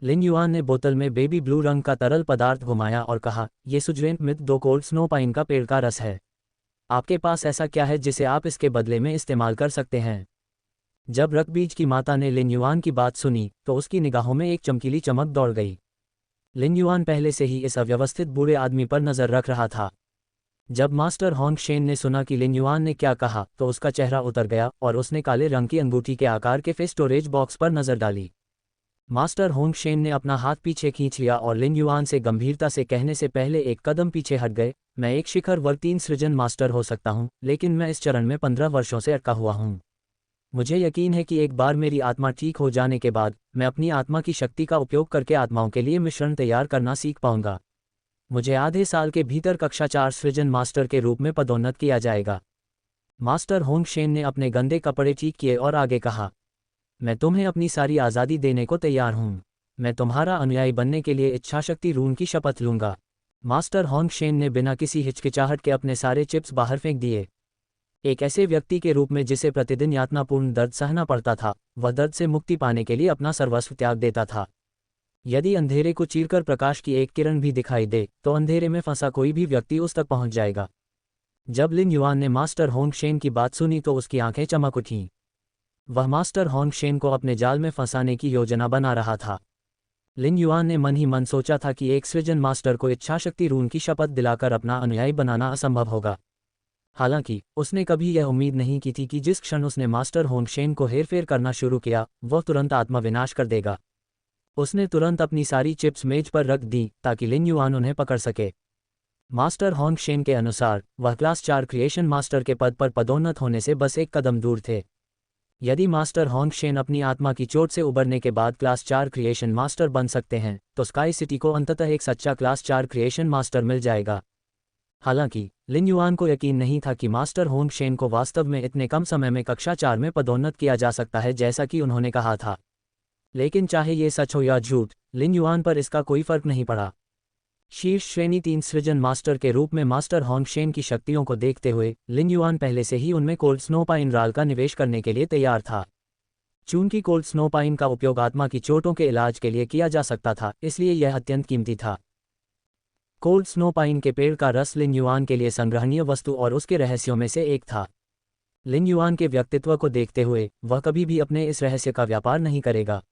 लिन युआन ने बोतल में बेबी ब्लू रंग का तरल पदार्थ घुमाया और कहा, ये सुजरेंट मिथ 2 कोल्ड स्नो पाइन का पेड़ का रस है। आपके पास ऐसा क्या है जिसे आप इसके बदले में इस्तेमाल कर सकते हैं? जब रकबीज की माता ने लिन युआन की बात सुनी तो उसकी निगाहों में एक चमकीली चमक दौड़ गई। लिन युआन पहले से ही इस अव्यवस्थित बूढ़े आदमी पर नजर रख रहा था। जब मास्टर होंग शेन ने सुना कि लिन युआन ने क्या कहा तो उसका चेहरा उतर गया और उसने काले रंग की अंगूठी के आकार के स्टोरेज बॉक्स पर नजर डाली। मास्टर होंग शेन ने अपना हाथ पीछे खींच लिया और लिन युआन से गंभीरता से कहने से पहले एक कदम पीछे हट गए, मैं एक शिखर वर्ग 3 सृजन मास्टर हो सकता हूं, लेकिन मैं इस चरण में 15 वर्षों से अटका हुआ हूं। मुझे यकीन है कि एक बार मेरी आत्मा ठीक हो जाने के बाद मैं अपनी आत्मा की शक्ति का उपयोग करके आत्माओं के लिए मिश्रण तैयार करना सीख पाऊंगा। मुझे आधे साल के भीतर कक्षा 4 सृजन मास्टर के रूप में पदोन्नत किया जाएगा। मास्टर होंग शेन ने अपने गंदे कपड़े ठीक किए और आगे कहा, मैं तुम्हें अपनी सारी आज़ादी देने को तैयार हूं। मैं तुम्हारा अनुयायी बनने के लिए इच्छाशक्ति रून की शपथ लूंगा। मास्टर होंग शेन ने बिना किसी हिचकिचाहट के अपने सारे चिप्स बाहर फेंक दिए। एक ऐसे व्यक्ति के रूप में जिसे प्रतिदिन यातनापूर्ण दर्द सहना पड़ता था, वह दर्द से मुक्ति पाने के लिए अपना सर्वस्व त्याग देता था। यदि अंधेरे को चीरकर प्रकाश की एक किरण भी दिखाई दे तो अंधेरे में फंसा कोई भी व्यक्ति उस तक पहुंच जाएगा। जब लिन युआन ने मास्टर होंग शेन की बात सुनी तो उसकी आंखें चमक उठीं। वह मास्टर होंग शेन को अपने जाल में फंसाने की योजना बना रहा था। लिन युआन ने मन ही मन सोचा था कि एक सृजन मास्टर को इच्छाशक्ति रून की शपथ दिलाकर अपना अनुयायी बनाना असंभव होगा। हालांकि उसने कभी यह उम्मीद नहीं की थी कि जिस क्षण उसने मास्टर होंग शेन को हेरफेर करना शुरू किया वह तुरंत आत्मविनाश कर देगा। उसने तुरंत अपनी सारी चिप्स मेज पर रख दी ताकि लिन युआन उन्हें पकड़ सके। मास्टर होंग शेन के अनुसार वह क्लास 4 क्रिएशन मास्टर के पद पर पदोन्नत होने से बस एक कदम दूर थे। यदि मास्टर होंग शेन अपनी आत्मा की चोट से उबरने के बाद क्लास 4 क्रिएशन मास्टर बन सकते हैं तो स्काई सिटी को अंततः एक सच्चा क्लास 4 क्रिएशन मास्टर मिल जाएगा। हालांकि लिन युआन को यकीन नहीं था कि मास्टर होंग शेन को वास्तव में इतने कम समय में कक्षा 4 में पदोन्नत किया जा सकता है जैसा कि उन्होंने कहा था। लेकिन चाहे ये सच हो या झूठ, लिन युआन पर इसका कोई फर्क नहीं पड़ा। शीर्ष श्रेणी 3 सृजन मास्टर के रूप में मास्टर होंग शेन की शक्तियों को देखते हुए लिन युआन पहले से ही उनमें कोल्ड स्नो पाइन राल का निवेश करने के लिए तैयार था। चूंकि कोल्ड स्नो पाइन का उपयोग आत्मा की चोटों के इलाज के लिए किया जा सकता था, इसलिए यह अत्यंत कीमती था। कोल्ड स्नो पाइन के पेड़ का रस लिन युआन के लिए संग्रहणीय वस्तु और उसके रहस्यों में से एक था। लिन युआन के व्यक्तित्व को देखते हुए वह कभी भी अपने इस रहस्य का व्यापार नहीं करेगा।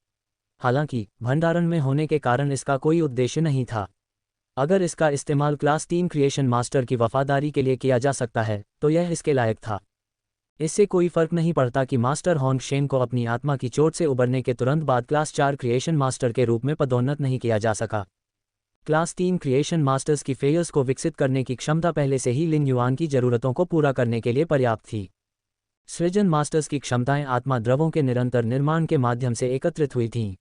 हालांकि भंडारण में होने के कारण इसका कोई उद्देश्य नहीं था। अगर इसका इस्तेमाल क्लास 3 क्रिएशन मास्टर की वफादारी के लिए किया जा सकता है तो यह इसके लायक था। इससे कोई फर्क नहीं पड़ता कि मास्टर होंग शेन को अपनी आत्मा की चोट से उबरने के तुरंत बाद क्लास 4 क्रिएशन मास्टर के रूप में पदोन्नत नहीं किया जा सका। क्लास 3 क्रिएशन मास्टर्स की फेयर्स को विकसित करने की क्षमता पहले से ही लिन युआन की जरूरतों को पूरा करने के लिए पर्याप्त थी। सृजन मास्टर्स की क्षमताएं आत्मा द्रवों के निरंतर निर्माण के माध्यम से एकत्रित हुई थीं।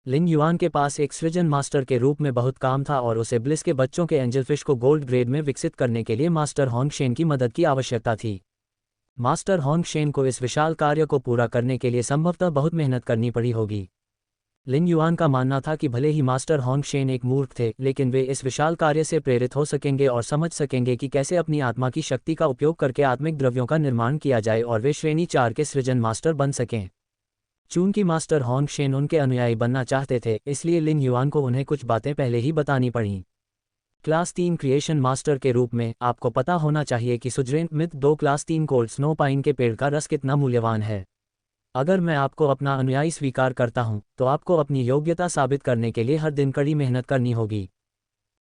लिन युआन के पास एक सृजन मास्टर के रूप में बहुत काम था और उसे ब्लिस के बच्चों के एंजलफिश को गोल्ड ग्रेड में विकसित करने के लिए मास्टर होंग शेन की मदद की आवश्यकता थी। मास्टर होंग शेन को इस विशाल कार्य को पूरा करने के लिए संभवतः बहुत मेहनत करनी पड़ी होगी। लिन युआन का मानना था कि भले ही मास्टर होंग शेन एक मूर्ख थे, लेकिन वे इस विशाल कार्य से प्रेरित हो सकेंगे और समझ सकेंगे कि कैसे अपनी आत्मा की शक्ति का उपयोग करके आत्मिक द्रव्यों का निर्माण किया जाए और वे श्रेणी 4 के सृजन मास्टर बन सकें। चूंकि मास्टर होंग शेन उनके अनुयायी बनना चाहते थे, इसलिए लिन युआन को उन्हें कुछ बातें पहले ही बतानी पड़ीं। क्लास 3 क्रिएशन मास्टर के रूप में आपको पता होना चाहिए कि suzerain myth 2 class 3 cold snow pine के पेड़ का रस कितना मूल्यवान है। अगर मैं आपको अपना अनुयायी स्वीकार करता हूं तो आपको अपनी योग्यता साबित करने के लिए हर दिन कड़ी मेहनत करनी होगी।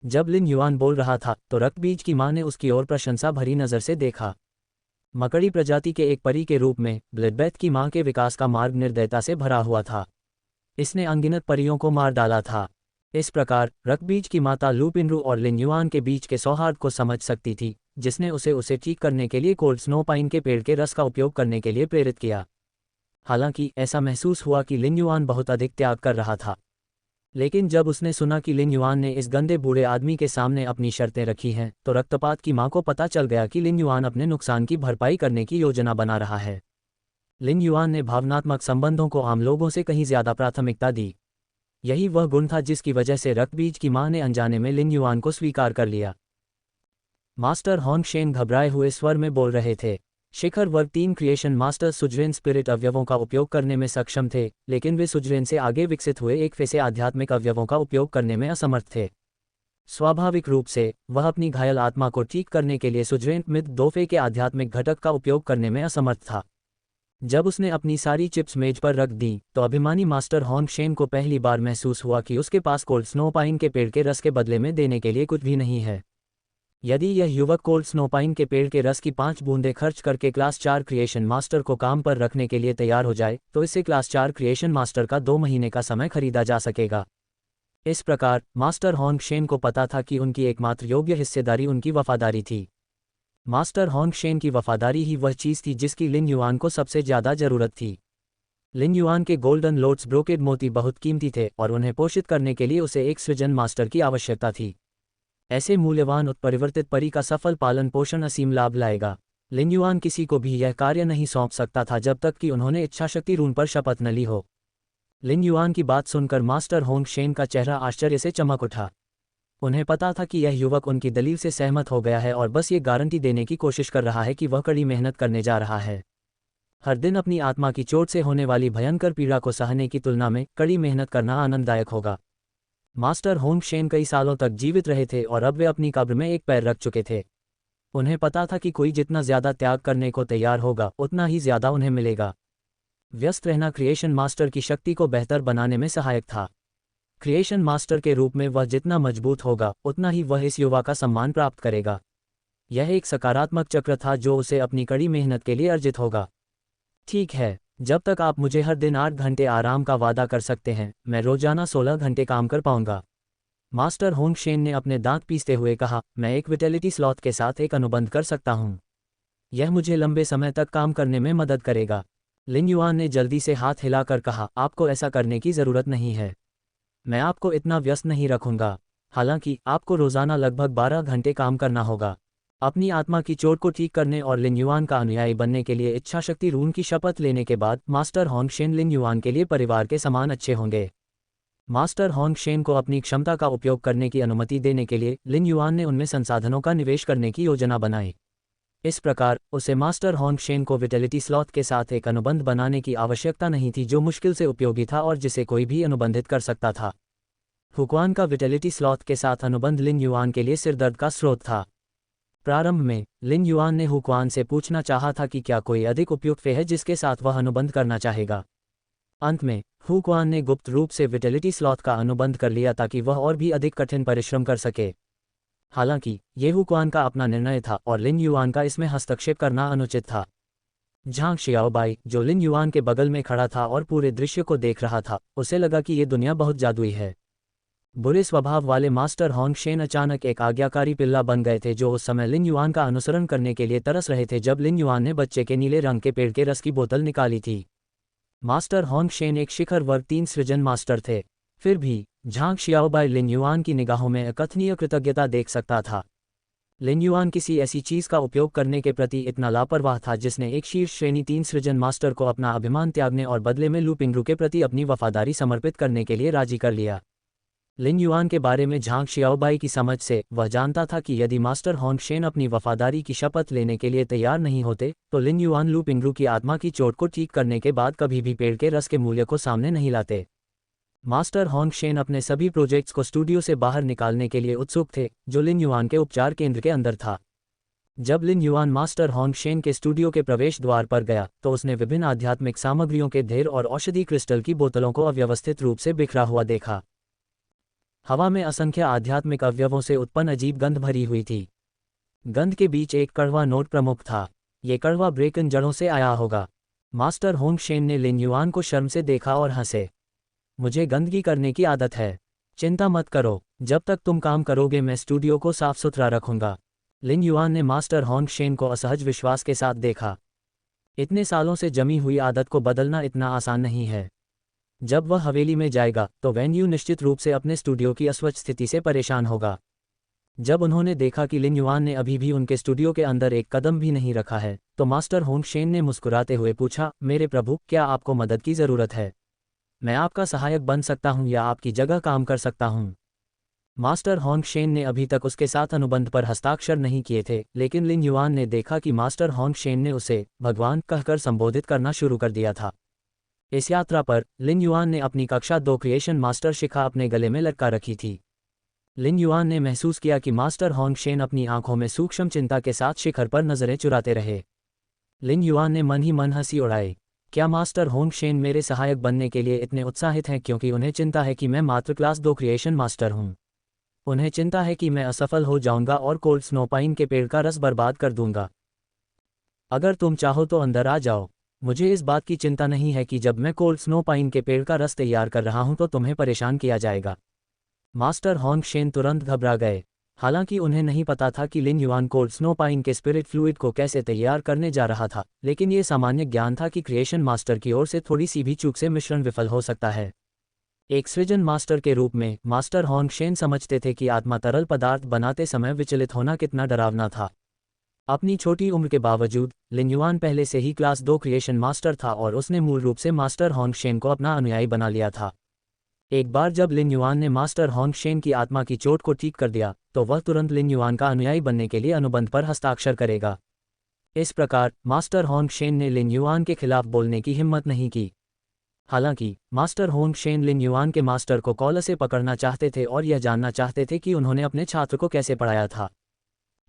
जब लिन युआन बोल रहा था तो रक्तबीज की मां ने उसकी ओर प्रशंसा भरी नज़र से देखा। मकड़ी प्रजाति के एक परी के रूप में ब्लडबेथ की मां के विकास का मार्ग निर्दयता से भरा हुआ था। इसने अनगिनत परियों को मार डाला था। इस प्रकार रकबीज की माता लू पिंगरू और लिन युआन के बीच के सौहार्द को समझ सकती थी, जिसने उसे ठीक करने के लिए कोल्ड स्नो पाइन के पेड़ के रस का उपयोग करने के लिए प्रेरित किया। हालांकि ऐसा महसूस हुआ कि लिन युआन बहुत अधिक त्याग कर रहा था, लेकिन जब उसने सुना कि लिन युआन ने इस गंदे बूढ़े आदमी के सामने अपनी शर्तें रखी हैं, तो रक्तपात की मां को पता चल गया कि लिन युआन अपने नुकसान की भरपाई करने की योजना बना रहा है। लिन युआन ने भावनात्मक संबंधों को आम लोगों से कहीं ज्यादा प्राथमिकता दी। यही वह गुण था जिसकी वजह से रकबीज की मां ने अनजाने में लिन युआन को स्वीकार कर लिया। मास्टर होंगशेन घबराए हुए स्वर में बोल रहे थे। शिखर वर्ग 3 क्रिएशन मास्टर सुजरेन स्पिरिट अवयवों का उपयोग करने में सक्षम थे, लेकिन वे सुजरेन से आगे विकसित हुए एक फे से आध्यात्मिक अवयवों का उपयोग करने में असमर्थ थे। स्वाभाविक रूप से वह अपनी घायल आत्मा को ठीक करने के लिए सुजरेन मिथ 2 फे के आध्यात्मिक घटक का उपयोग करने में असमर्थ था। जब उसने अपनी सारी चिप्स मेज पर रख दी, तो अभिमानी मास्टर होंगशेन को पहली बार महसूस हुआ कि उसके पास कोल्ड स्नो पाइन के पेड़ के रस के बदले में देने के लिए कुछ भी नहीं है। यदि यह युवक कोल्ड स्नो पाइन के पेड़ के रस की 5 बूंदें खर्च करके क्लास 4 क्रिएशन मास्टर को काम पर रखने के लिए तैयार हो जाए, तो इससे क्लास 4 क्रिएशन मास्टर का 2 महीने का समय खरीदा जा सकेगा। इस प्रकार मास्टर होंगशेन को पता था कि उनकी एकमात्र योग्य हिस्सेदारी उनकी वफादारी थी। मास्टर होंगशेन की वफादारी ही वह चीज़ थी जिसकी लिन युआन को सबसे ज़्यादा ज़रूरत थी। लिन युआन के गोल्डन लोट्स ब्रोकेड मोती बहुत कीमती थे और उन्हें पोषित करने के लिए उसे एक सृजन मास्टर की आवश्यकता थी। ऐसे मूल्यवान उत्परिवर्तित परी का सफल पालन पोषण असीम लाभ लाएगा। लिन युआन किसी को भी यह कार्य नहीं सौंप सकता था जब तक कि उन्होंने इच्छाशक्ति रून पर शपथ न ली हो। लिन युआन की बात सुनकर मास्टर होंगशेन का चेहरा आश्चर्य से चमक उठा। उन्हें पता था कि यह युवक उनकी दलील से सहमत हो गया है और बस ये गारंटी देने की कोशिश कर रहा है कि वह कड़ी मेहनत करने जा रहा है। हर दिन अपनी आत्मा की चोट से होने वाली भयंकर पीड़ा को सहने की तुलना में कड़ी मेहनत करना आनंददायक होगा। मास्टर होंगशेन कई सालों तक जीवित रहे थे और अब वे अपनी कब्र में एक पैर रख चुके थे। उन्हें पता था कि कोई जितना ज्यादा त्याग करने को तैयार होगा, उतना ही ज्यादा उन्हें मिलेगा। व्यस्त रहना क्रिएशन मास्टर की शक्ति को बेहतर बनाने में सहायक था। क्रिएशन मास्टर के रूप में वह जितना मजबूत होगा, उतना ही वह इस युवा का सम्मान प्राप्त करेगा। यह एक सकारात्मक चक्र था जो उसे अपनी कड़ी मेहनत के लिए अर्जित होगा। ठीक है, जब तक आप मुझे हर दिन 8 घंटे आराम का वादा कर सकते हैं, मैं रोजाना 16 घंटे काम कर पाऊंगा। मास्टर होंगशेन ने अपने दांत पीसते हुए कहा, मैं एक विटेलिटी स्लॉथ के साथ एक अनुबंध कर सकता हूं। यह मुझे लंबे समय तक काम करने में मदद करेगा। लिन युआन ने जल्दी से हाथ हिलाकर कहा, आपको ऐसा करने की जरूरत नहीं है। मैं आपको इतना व्यस्त नहीं रखूंगा। हालांकि आपको रोजाना लगभग 12 घंटे काम करना होगा। अपनी आत्मा की चोट को ठीक करने और लिन युआन का अनुयायी बनने के लिए इच्छाशक्ति रून की शपथ लेने के बाद मास्टर होंगशेन लिन युआन के लिए परिवार के समान अच्छे होंगे। मास्टर होंगशेन को अपनी क्षमता का उपयोग करने की अनुमति देने के लिए लिन युआन ने उनमें संसाधनों का निवेश करने की योजना बनाई। इस प्रकार उसे मास्टर होंगशेन को विटेलिटी स्लॉथ के साथ एक अनुबंध बनाने की आवश्यकता नहीं थी, जो मुश्किल से उपयोगी था और जिसे कोई भी अनुबंधित कर सकता था। हुक्वान का विटेलिटी स्लॉथ के साथ अनुबंध लिन युआन के लिए सिरदर्द का स्रोत था। प्रारंभ में लिन युआन ने हुक्वान से पूछना चाहा था कि क्या कोई अधिक उपयुक्त फे है जिसके साथ वह अनुबंध करना चाहेगा। अंत में हुक्वान ने गुप्त रूप से विटेलिटी स्लॉथ का अनुबंध कर लिया ताकि वह और भी अधिक कठिन परिश्रम कर सके। हालांकि ये हुक्वान का अपना निर्णय था और लिन युआन का इसमें हस्तक्षेप करना अनुचित था। झांग शियाओबाई, जो लिन युआन के बगल में खड़ा था और पूरे दृश्य को देख रहा था, उसे लगा कि ये दुनिया बहुत जादुई है। बुरे स्वभाव वाले मास्टर होंगशेन अचानक एक आज्ञाकारी पिल्ला बन गए थे जो उस समय लिन युआन का अनुसरण करने के लिए तरस रहे थे जब लिन युआन ने बच्चे के नीले रंग के पेड़ के रस की बोतल निकाली थी। मास्टर होंगशेन एक शिखर वर्ग 3 सृजन मास्टर थे। फिर भी झांग शियाओबाई लिन युआन की निगाहों में अकथनीय कृतज्ञता देख सकता था। लिन युआन किसी ऐसी चीज का उपयोग करने के प्रति इतना लापरवाह था जिसने एक शीर्ष श्रेणी 3 सृजन मास्टर को अपना अभिमान त्यागने और बदले में लू पिंगरू के प्रति अपनी वफादारी समर्पित करने के लिए राजी कर लिया। लिन युआन के बारे में झांग शियाओबाई की समझ से वह जानता था कि यदि मास्टर होंगशेन अपनी वफादारी की शपथ लेने के लिए तैयार नहीं होते, तो लिन युआन लू पिंगरू की आत्मा की चोट को ठीक करने के बाद कभी भी पेड़ के रस के मूल्य को सामने नहीं लाते। मास्टर होंगशेन अपने सभी प्रोजेक्ट्स को स्टूडियो से बाहर निकालने के लिए उत्सुक थे, जो लिन युआन के उपचार केंद्र के अंदर था। जब लिन युआन मास्टर होंगशेन के स्टूडियो के प्रवेश द्वार पर गया, तो उसने विभिन्न आध्यात्मिक सामग्रियों के ढेर और औषधि क्रिस्टल की बोतलों को अव्यवस्थित रूप से बिखरा हुआ देखा। हवा में असंख्य आध्यात्मिक अवयवों से उत्पन्न अजीब गंध भरी हुई थी। गंध के बीच एक कड़वा नोट प्रमुख था। ये कड़वा ब्रेकन जड़ों से आया होगा। मास्टर होंगशेन ने लिन युआन को शर्म से देखा और हंसे। मुझे गंदगी करने की आदत है। चिंता मत करो, जब तक तुम काम करोगे मैं स्टूडियो को साफ सुथरा रखूंगा। लिन युआन ने मास्टर होंग शेन को असहज विश्वास के साथ देखा। इतने सालों से जमी हुई आदत को बदलना इतना आसान नहीं है। जब वह हवेली में जाएगा तो वैन यू निश्चित रूप से अपने स्टूडियो की अस्वच्छ स्थिति से परेशान होगा। जब उन्होंने देखा कि लिन युआन ने अभी भी उनके स्टूडियो के अंदर एक कदम भी नहीं रखा है, तो मास्टर होंग शेन ने मुस्कुराते हुए पूछा, मेरे प्रभु, क्या आपको मदद की ज़रूरत है? मैं आपका सहायक बन सकता हूं या आपकी जगह काम कर सकता हूं। मास्टर होंग शेन ने अभी तक उसके साथ अनुबंध पर हस्ताक्षर नहीं किए थे, लेकिन लिन युआन ने देखा कि मास्टर होंग शेन ने उसे भगवान कहकर संबोधित करना शुरू कर दिया था। इस यात्रा पर लिन युआन ने अपनी कक्षा 2 क्रिएशन मास्टर शिखा अपने गले में लटका रखी थी। लिन युआन ने महसूस किया कि मास्टर होंग शेन अपनी आंखों में सूक्ष्म चिंता के साथ शिखर पर नजरें चुराते रहे। लिन युआन ने मन ही मन हंसी उड़ाई। क्या मास्टर होंग शेन मेरे सहायक बनने के लिए इतने उत्साहित हैं क्योंकि उन्हें चिंता है कि मैं मात्र क्लास 2 क्रिएशन मास्टर हूं? उन्हें चिंता है कि मैं असफल हो जाऊंगा और कोल्ड स्नोपाइन के पेड़ का रस बर्बाद कर दूंगा। अगर तुम चाहो तो अंदर आ जाओ। मुझे इस बात की चिंता नहीं है कि जब मैं कोल्ड स्नोपाइन के पेड़ का रस तैयार कर रहा हूं तो तुम्हें परेशान किया जाएगा। मास्टर होंग शेन तुरंत घबरा गए। हालांकि उन्हें नहीं पता था कि लिन युआन कोल्ड स्नोपाइन के स्पिरिट फ्लूइड को कैसे तैयार करने जा रहा था, लेकिन ये सामान्य ज्ञान था कि क्रिएशन मास्टर की ओर से थोड़ी सी भी चूक से मिश्रण विफल हो सकता है। एक सृजन मास्टर के रूप में मास्टर होंग शेन समझते थे कि आत्मा तरल पदार्थ बनाते समय विचलित होना कितना डरावना था। अपनी छोटी उम्र के बावजूद लिन युआन पहले से ही क्लास 2 क्रिएशन मास्टर था और उसने मूल रूप से मास्टर होंग शेन को अपना अनुयायी बना लिया था। एक बार जब लिन युआन ने मास्टर होंग शेन की आत्मा की चोट को ठीक कर दिया, तो वह तुरंत लिन युआन का अनुयायी बनने के लिए अनुबंध पर हस्ताक्षर करेगा। इस प्रकार मास्टर होंग शेन ने लिन युआन के खिलाफ बोलने की हिम्मत नहीं की। हालांकि मास्टर होंग शेन लिन युआन के मास्टर को कॉलर से पकड़ना चाहते थे और यह जानना चाहते थे कि उन्होंने अपने छात्र को कैसे पढ़ाया था।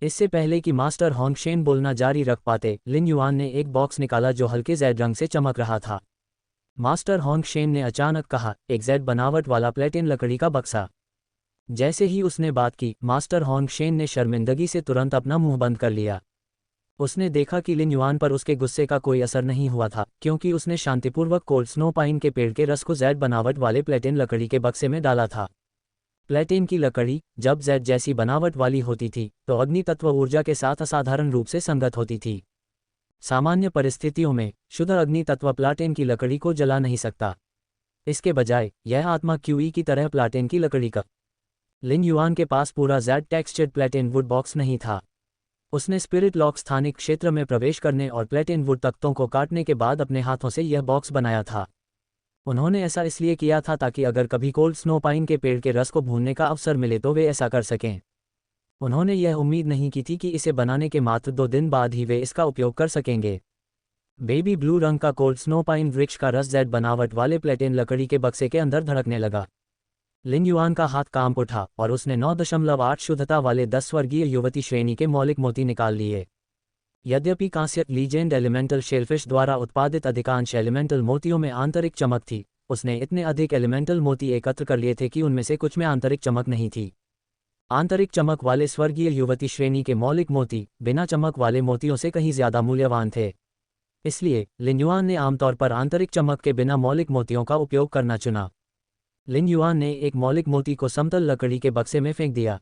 इससे पहले कि मास्टर होंग शेन बोलना जारी रख पाते, लिन युआन ने एक बॉक्स निकाला जो हल्के जेड रंग से चमक रहा था। मास्टर होंग शेन ने अचानक कहा, एक जेड बनावट वाला प्लेटिन लकड़ी का बक्सा। जैसे ही उसने बात की, मास्टर होंग शेन ने शर्मिंदगी से तुरंत अपना मुंह बंद कर लिया। उसने देखा कि लिन युआन पर उसके गुस्से का कोई असर नहीं हुआ था, क्योंकि उसने शांतिपूर्वक कोल्ड स्नोपाइन के पेड़ के रस को जेड बनावट वाले प्लेटिन लकड़ी के बक्से में डाला था। प्लेटिन की लकड़ी जब जेड जैसी बनावट वाली होती थी तो अग्नि तत्व ऊर्जा के साथ असाधारण रूप से संगत होती थी। सामान्य परिस्थितियों में शुद्ध अग्नि तत्व प्लाटिन की लकड़ी को जला नहीं सकता। इसके बजाय यह आत्मा क्यूई की तरह प्लाटिन की लकड़ी का। लिन युआन के पास पूरा Z textured platinum wood box नहीं था। उसने स्पिरिट लॉक स्थानिक क्षेत्र में प्रवेश करने और प्लेटिन वुड तख्तों को काटने के बाद अपने हाथों से यह बॉक्स बनाया था। उन्होंने ऐसा इसलिए किया था ताकि अगर कभी कोल्ड स्नोपाइन के पेड़ के रस को भूनने का अवसर मिले तो वे ऐसा कर सकें। उन्होंने यह उम्मीद नहीं की थी कि इसे बनाने के मात्र 2 दिन बाद ही वे इसका उपयोग कर सकेंगे। बेबी ब्लू रंग का कोल्ड स्नोपाइन वृक्ष का रस जेड बनावट वाले प्लेटिन लकड़ी के बक्से के अंदर धड़कने लगा। लिन युआन का हाथ कांप उठा और उसने 9.8 शुद्धता वाले 10 स्वर्गीय युवती श्रेणी के मौलिक मोती निकाल लिए। यद्यपि कांस्य लीजेंड एलिमेंटल शेलफिश द्वारा उत्पादित अधिकांश एलिमेंटल मोतियों में आंतरिक चमक थी, उसने इतने अधिक एलिमेंटल मोती एकत्र कर लिए थे कि उनमें से कुछ में आंतरिक चमक नहीं थी। आंतरिक चमक वाले स्वर्गीय युवती श्रेणी के मौलिक मोती बिना चमक वाले मोतियों से कहीं ज्यादा मूल्यवान थे। इसलिए लिन युआन ने आमतौर पर आंतरिक चमक के बिना मौलिक मोतियों का उपयोग करना चुना। लिन युआन ने एक मौलिक मोती को समतल लकड़ी के बक्से में फेंक दिया।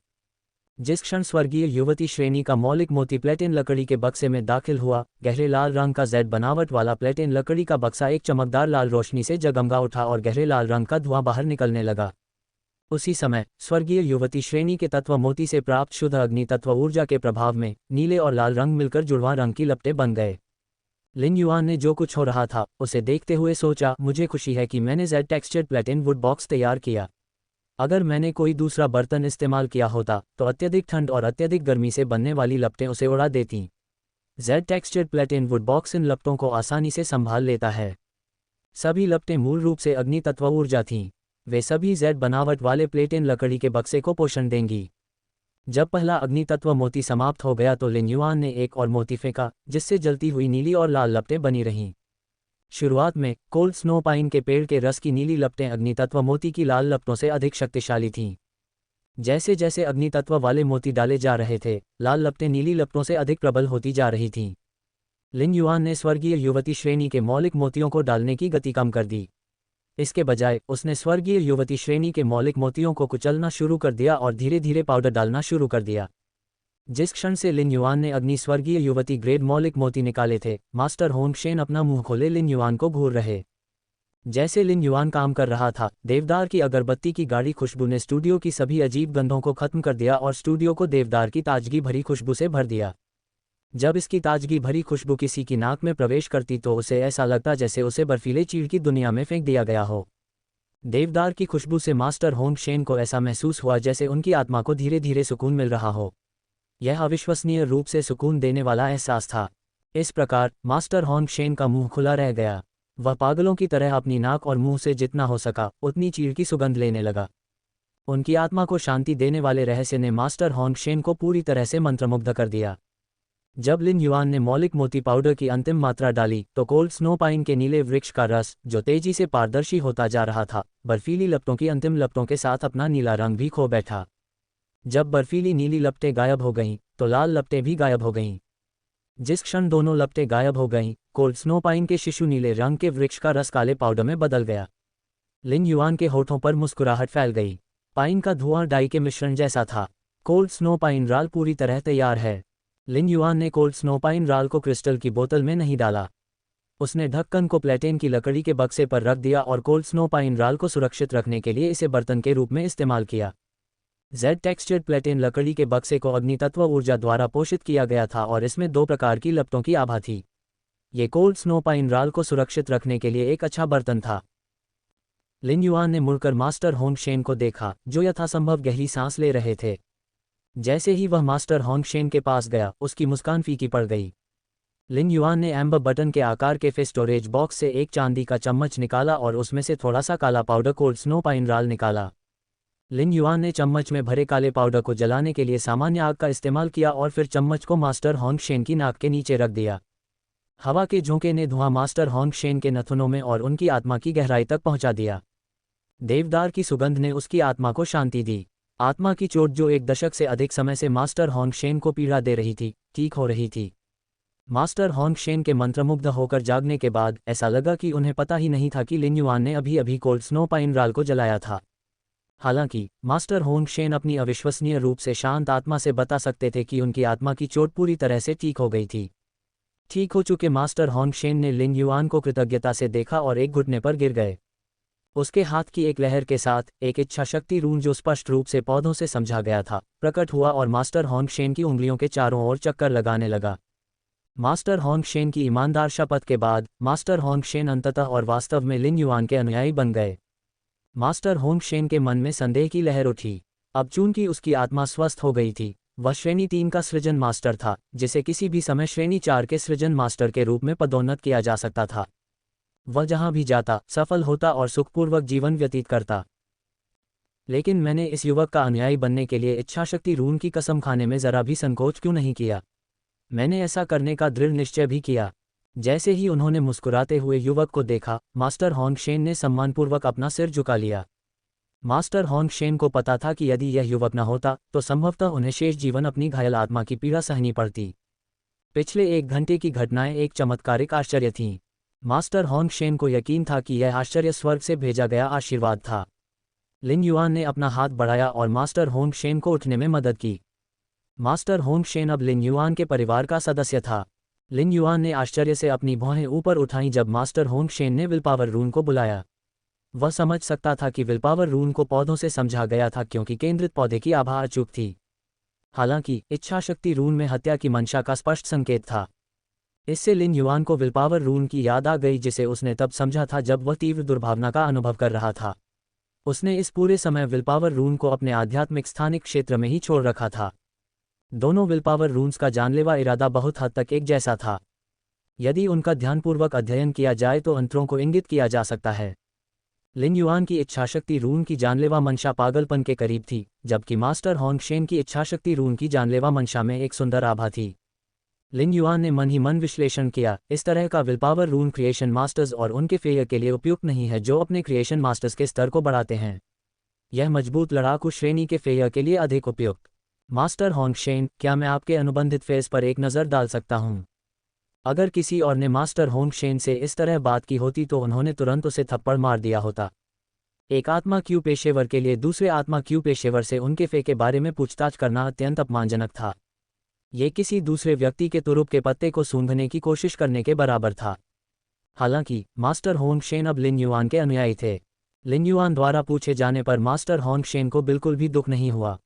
जिस क्षण स्वर्गीय युवती श्रेणी का मौलिक मोती प्लेटिन लकड़ी के बक्से में दाखिल हुआ, गहरे लाल रंग का जेड बनावट वाला प्लेटिन लकड़ी का बक्सा एक चमकदार लाल रोशनी से जगमगा उठा और गहरे लाल रंग का धुआं बाहर निकलने लगा। उसी समय स्वर्गीय युवती श्रेणी के तत्व मोती से प्राप्त शुद्ध अग्नि तत्व ऊर्जा के प्रभाव में नीले और लाल रंग मिलकर जुड़वां रंग की लपटें बन गए। लिन युआन ने जो कुछ हो रहा था उसे देखते हुए सोचा, मुझे खुशी है कि मैंने Z textured platinum wood box तैयार किया। अगर मैंने कोई दूसरा बर्तन इस्तेमाल किया होता तो अत्यधिक ठंड और अत्यधिक गर्मी से बनने वाली लपटें उसे उड़ा देतीं। Jade textured platinum wood box इन लपटों को आसानी से संभाल लेता है। सभी लपटें मूल रूप से अग्नि तत्व ऊर्जा थीं। वे सभी जेड बनावट वाले प्लेटिन लकड़ी के बक्से को पोषण देंगी। जब पहला अग्नि तत्व मोती समाप्त हो गया तो लिन युआन ने एक और मोती फेंका, जिससे जलती हुई नीली और लाल लपटें बनी रहीं। शुरुआत में कोल्ड स्नोपाइन के पेड़ के रस की नीली लपटें अग्नि तत्व मोती की लाल लपटों से अधिक शक्तिशाली थीं। जैसे जैसे अग्नि तत्व वाले मोती डाले जा रहे थे, लाल लपटें नीली लपटों से अधिक प्रबल होती जा रही थीं। लिन युआन ने स्वर्गीय युवती श्रेणी के मौलिक मोतियों को डालने की गति कम कर दी। इसके बजाय उसने स्वर्गीय युवती श्रेणी के मौलिक मोतियों को कुचलना शुरू कर दिया और धीरे धीरे पाउडर डालना शुरू कर दिया। जिस क्षण से लिन युआन ने अग्नि स्वर्गीय युवती ग्रेड मौलिक मोती निकाले थे, मास्टर होंगशेन अपना मुंह खोले लिन युआन को घूर रहे। जैसे लिन युआन काम कर रहा था, देवदार की अगरबत्ती की गाढ़ी खुशबू ने स्टूडियो की सभी अजीब गंधों को खत्म कर दिया और स्टूडियो को देवदार की ताजगी भरी खुशबू से भर दिया। जब इसकी ताजगी भरी खुशबू किसी की नाक में प्रवेश करती तो उसे ऐसा लगता जैसे उसे बर्फीले चीड़ की दुनिया में फेंक दिया गया हो। देवदार की खुशबू से मास्टर होंगशेन को ऐसा महसूस हुआ जैसे उनकी आत्मा को धीरे धीरे सुकून मिल रहा हो। यह अविश्वसनीय रूप से सुकून देने वाला एहसास था। इस प्रकार मास्टर होंगशेन का मुंह खुला रह गया। वह पागलों की तरह अपनी नाक और मुंह से जितना हो सका उतनी चीड़ की सुगंध लेने लगा। उनकी आत्मा को शांति देने वाले रहस्य ने मास्टर होंगशेन को पूरी तरह से मंत्रमुग्ध कर दिया। जब लिन युआन ने मौलिक मोती पाउडर की अंतिम मात्रा डाली तो कोल्ड स्नो पाइन के नीले वृक्ष का रस, जो तेजी से पारदर्शी होता जा रहा था, बर्फीली लपटों की अंतिम लपटों के साथ अपना नीला रंग भी खो बैठा। जब बर्फीली नीली लपटें गायब हो गईं, तो लाल लपटें भी गायब हो गईं। जिस क्षण दोनों लपटें गायब हो गईं, कोल्ड स्नो पाइन के शिशु नीले रंग के वृक्ष का रस काले पाउडर में बदल गया। लिन युआन के होठों पर मुस्कुराहट फैल गई। पाइन का धुआं डाई के मिश्रण जैसा था। कोल्ड स्नो पाइन राल पूरी तरह तैयार है। लिन युआन ने कोल्ड स्नो पाइन राल को क्रिस्टल की बोतल में नहीं डाला। उसने ढक्कन को प्लेटेन की लकड़ी के बक्से पर रख दिया और कोल्ड स्नो पाइन राल को सुरक्षित रखने के लिए इसे बर्तन के रूप में इस्तेमाल किया। जेड टेक्सचर्ड प्लेटेन लकड़ी के बक्से को अग्नितत्व ऊर्जा द्वारा पोषित किया गया था और इसमें 2 प्रकार की लपटों की आभा थी। ये कोल्ड स्नो पाइन राल को सुरक्षित रखने के लिए एक अच्छा बर्तन था। लिन युआन ने मुड़कर मास्टर होंगशेन को देखा, जो यथासंभव गहरी सांस ले रहे थे। जैसे ही वह मास्टर होंगशेन के पास गया, उसकी मुस्कान फीकी पड़ गई। लिन युआन ने एम्बर बटन के आकार के फिश स्टोरेज बॉक्स से एक चांदी का चम्मच निकाला और उसमें से थोड़ा सा काला पाउडर कोल्ड स्नो पाइन राल निकाला। लिन युआन ने चम्मच में भरे काले पाउडर को जलाने के लिए सामान्य आग का इस्तेमाल किया और फिर चम्मच को मास्टर होंगशेन की नाक के नीचे रख दिया। हवा के झोंके ने धुआं मास्टर होंगशेन के नथुनों में और उनकी आत्मा की गहराई तक पहुंचा दिया। देवदार की सुगंध ने उसकी आत्मा को शांति दी। आत्मा की चोट जो 1 दशक से अधिक समय से मास्टर होंगशेन को पीड़ा दे रही थी, ठीक हो रही थी। मास्टर होंगशेन के मंत्रमुग्ध होकर जागने के बाद ऐसा लगा कि उन्हें पता ही नहीं था कि लिन युआन ने अभी अभी कोल्ड स्नो पाइन राल को जलाया था। हालांकि मास्टर होंगशेन अपनी अविश्वसनीय रूप से शांत आत्मा से बता सकते थे कि उनकी आत्मा की चोट पूरी तरह से ठीक हो गई थी। ठीक हो चुके मास्टर होंगशेन ने लिन युआन को कृतज्ञता से देखा और एक घुटने पर गिर गए। उसके हाथ की एक लहर के साथ एक इच्छा शक्ति रून, जो स्पष्ट रूप से पौधों से समझा गया था, प्रकट हुआ और मास्टर होंगशेन की उंगलियों के चारों ओर चक्कर लगाने लगा। मास्टर होंगशेन की ईमानदार शपथ के बाद मास्टर होंगशेन अंततः और वास्तव में लिन युआन के अनुयायी बन गए। मास्टर होंगशेन के मन में संदेह की लहर उठी। अब चूंकि उसकी आत्मा स्वस्थ हो गई थी, वह श्रेणी 3 का सृजन मास्टर था, जिसे किसी भी समय श्रेणी 4 के सृजन मास्टर के रूप में पदोन्नत किया जा सकता था। वह जहां भी जाता, सफल होता और सुखपूर्वक जीवन व्यतीत करता। लेकिन मैंने इस युवक का अनुयायी बनने के लिए इच्छाशक्ति रून की कसम खाने में जरा भी संकोच क्यों नहीं किया। मैंने ऐसा करने का दृढ़ निश्चय भी किया। जैसे ही उन्होंने मुस्कुराते हुए युवक को देखा, मास्टर होंगशेन ने सम्मानपूर्वक अपना सिर झुका लिया। मास्टर होंगशेन को पता था कि यदि यह युवक न होता तो संभवतः उन्हें शेष जीवन अपनी घायल आत्मा की पीड़ा सहनी पड़ती। पिछले 1 घंटे की घटनाएं एक चमत्कारिक आश्चर्य थीं। मास्टर होंगशेन को यकीन था कि यह आश्चर्य स्वर्ग से भेजा गया आशीर्वाद था। लिन युआन ने अपना हाथ बढ़ाया और मास्टर होंगशेन को उठने में मदद की। मास्टर होंगशेन अब लिन युआन के परिवार का सदस्य था। लिन युआन ने आश्चर्य से अपनी भौहें ऊपर उठाईं जब मास्टर होंगशेन ने विलपावर रून को बुलाया। वह समझ सकता था कि विलपावर रून को पौधों से समझा गया था, क्योंकि केंद्रित पौधे की आभा अचूक थी। हालांकि इच्छाशक्ति रून में हत्या की मंशा का स्पष्ट संकेत था। इससे लिन युआन को विलपावर रून की याद आ गई, जिसे उसने तब समझा था जब वह तीव्र दुर्भावना का अनुभव कर रहा था। उसने इस पूरे समय विलपावर रून को अपने आध्यात्मिक स्थानिक क्षेत्र में ही छोड़ रखा था। दोनों विलपावर रून्स का जानलेवा इरादा बहुत हद तक एक जैसा था। यदि उनका ध्यानपूर्वक अध्ययन किया जाए तो अंतरों को इंगित किया जा सकता है। लिन युआन की इच्छाशक्ति रून की जानलेवा मंशा पागलपन के करीब थी, जबकि मास्टर होंगशेन की इच्छाशक्ति रून की जानलेवा मंशा में एक सुंदर आभा थी। लिन युआन ने मन ही मन विश्लेषण किया, इस तरह का विलपावर रून क्रिएशन मास्टर्स और उनके फेयर के लिए उपयुक्त नहीं है, जो अपने क्रिएशन मास्टर्स के स्तर को बढ़ाते हैं। यह मजबूत लड़ाकू श्रेणी के फेयर के लिए अधिक उपयुक्त। मास्टर होंगशेन, क्या मैं आपके अनुबंधित फेस पर एक नज़र डाल सकता हूँ? अगर किसी और ने मास्टर होंग शेन से इस तरह बात की होती तो उन्होंने तुरंत उसे थप्पड़ मार दिया होता। एक आत्मा क्यू पेशेवर के लिए दूसरे आत्मा क्यू पेशेवर से उनके फे के बारे में पूछताछ करना अत्यंत अपमानजनक था। ये किसी दूसरे व्यक्ति के तुरुप के पत्ते को सूंघने की कोशिश करने के बराबर था। हालांकि मास्टर होंग शेन अब लिन युआन के अनुयायी थे। लिन युआन द्वारा पूछे जाने पर मास्टर होंग शेन को बिल्कुल भी दुख नहीं हुआ,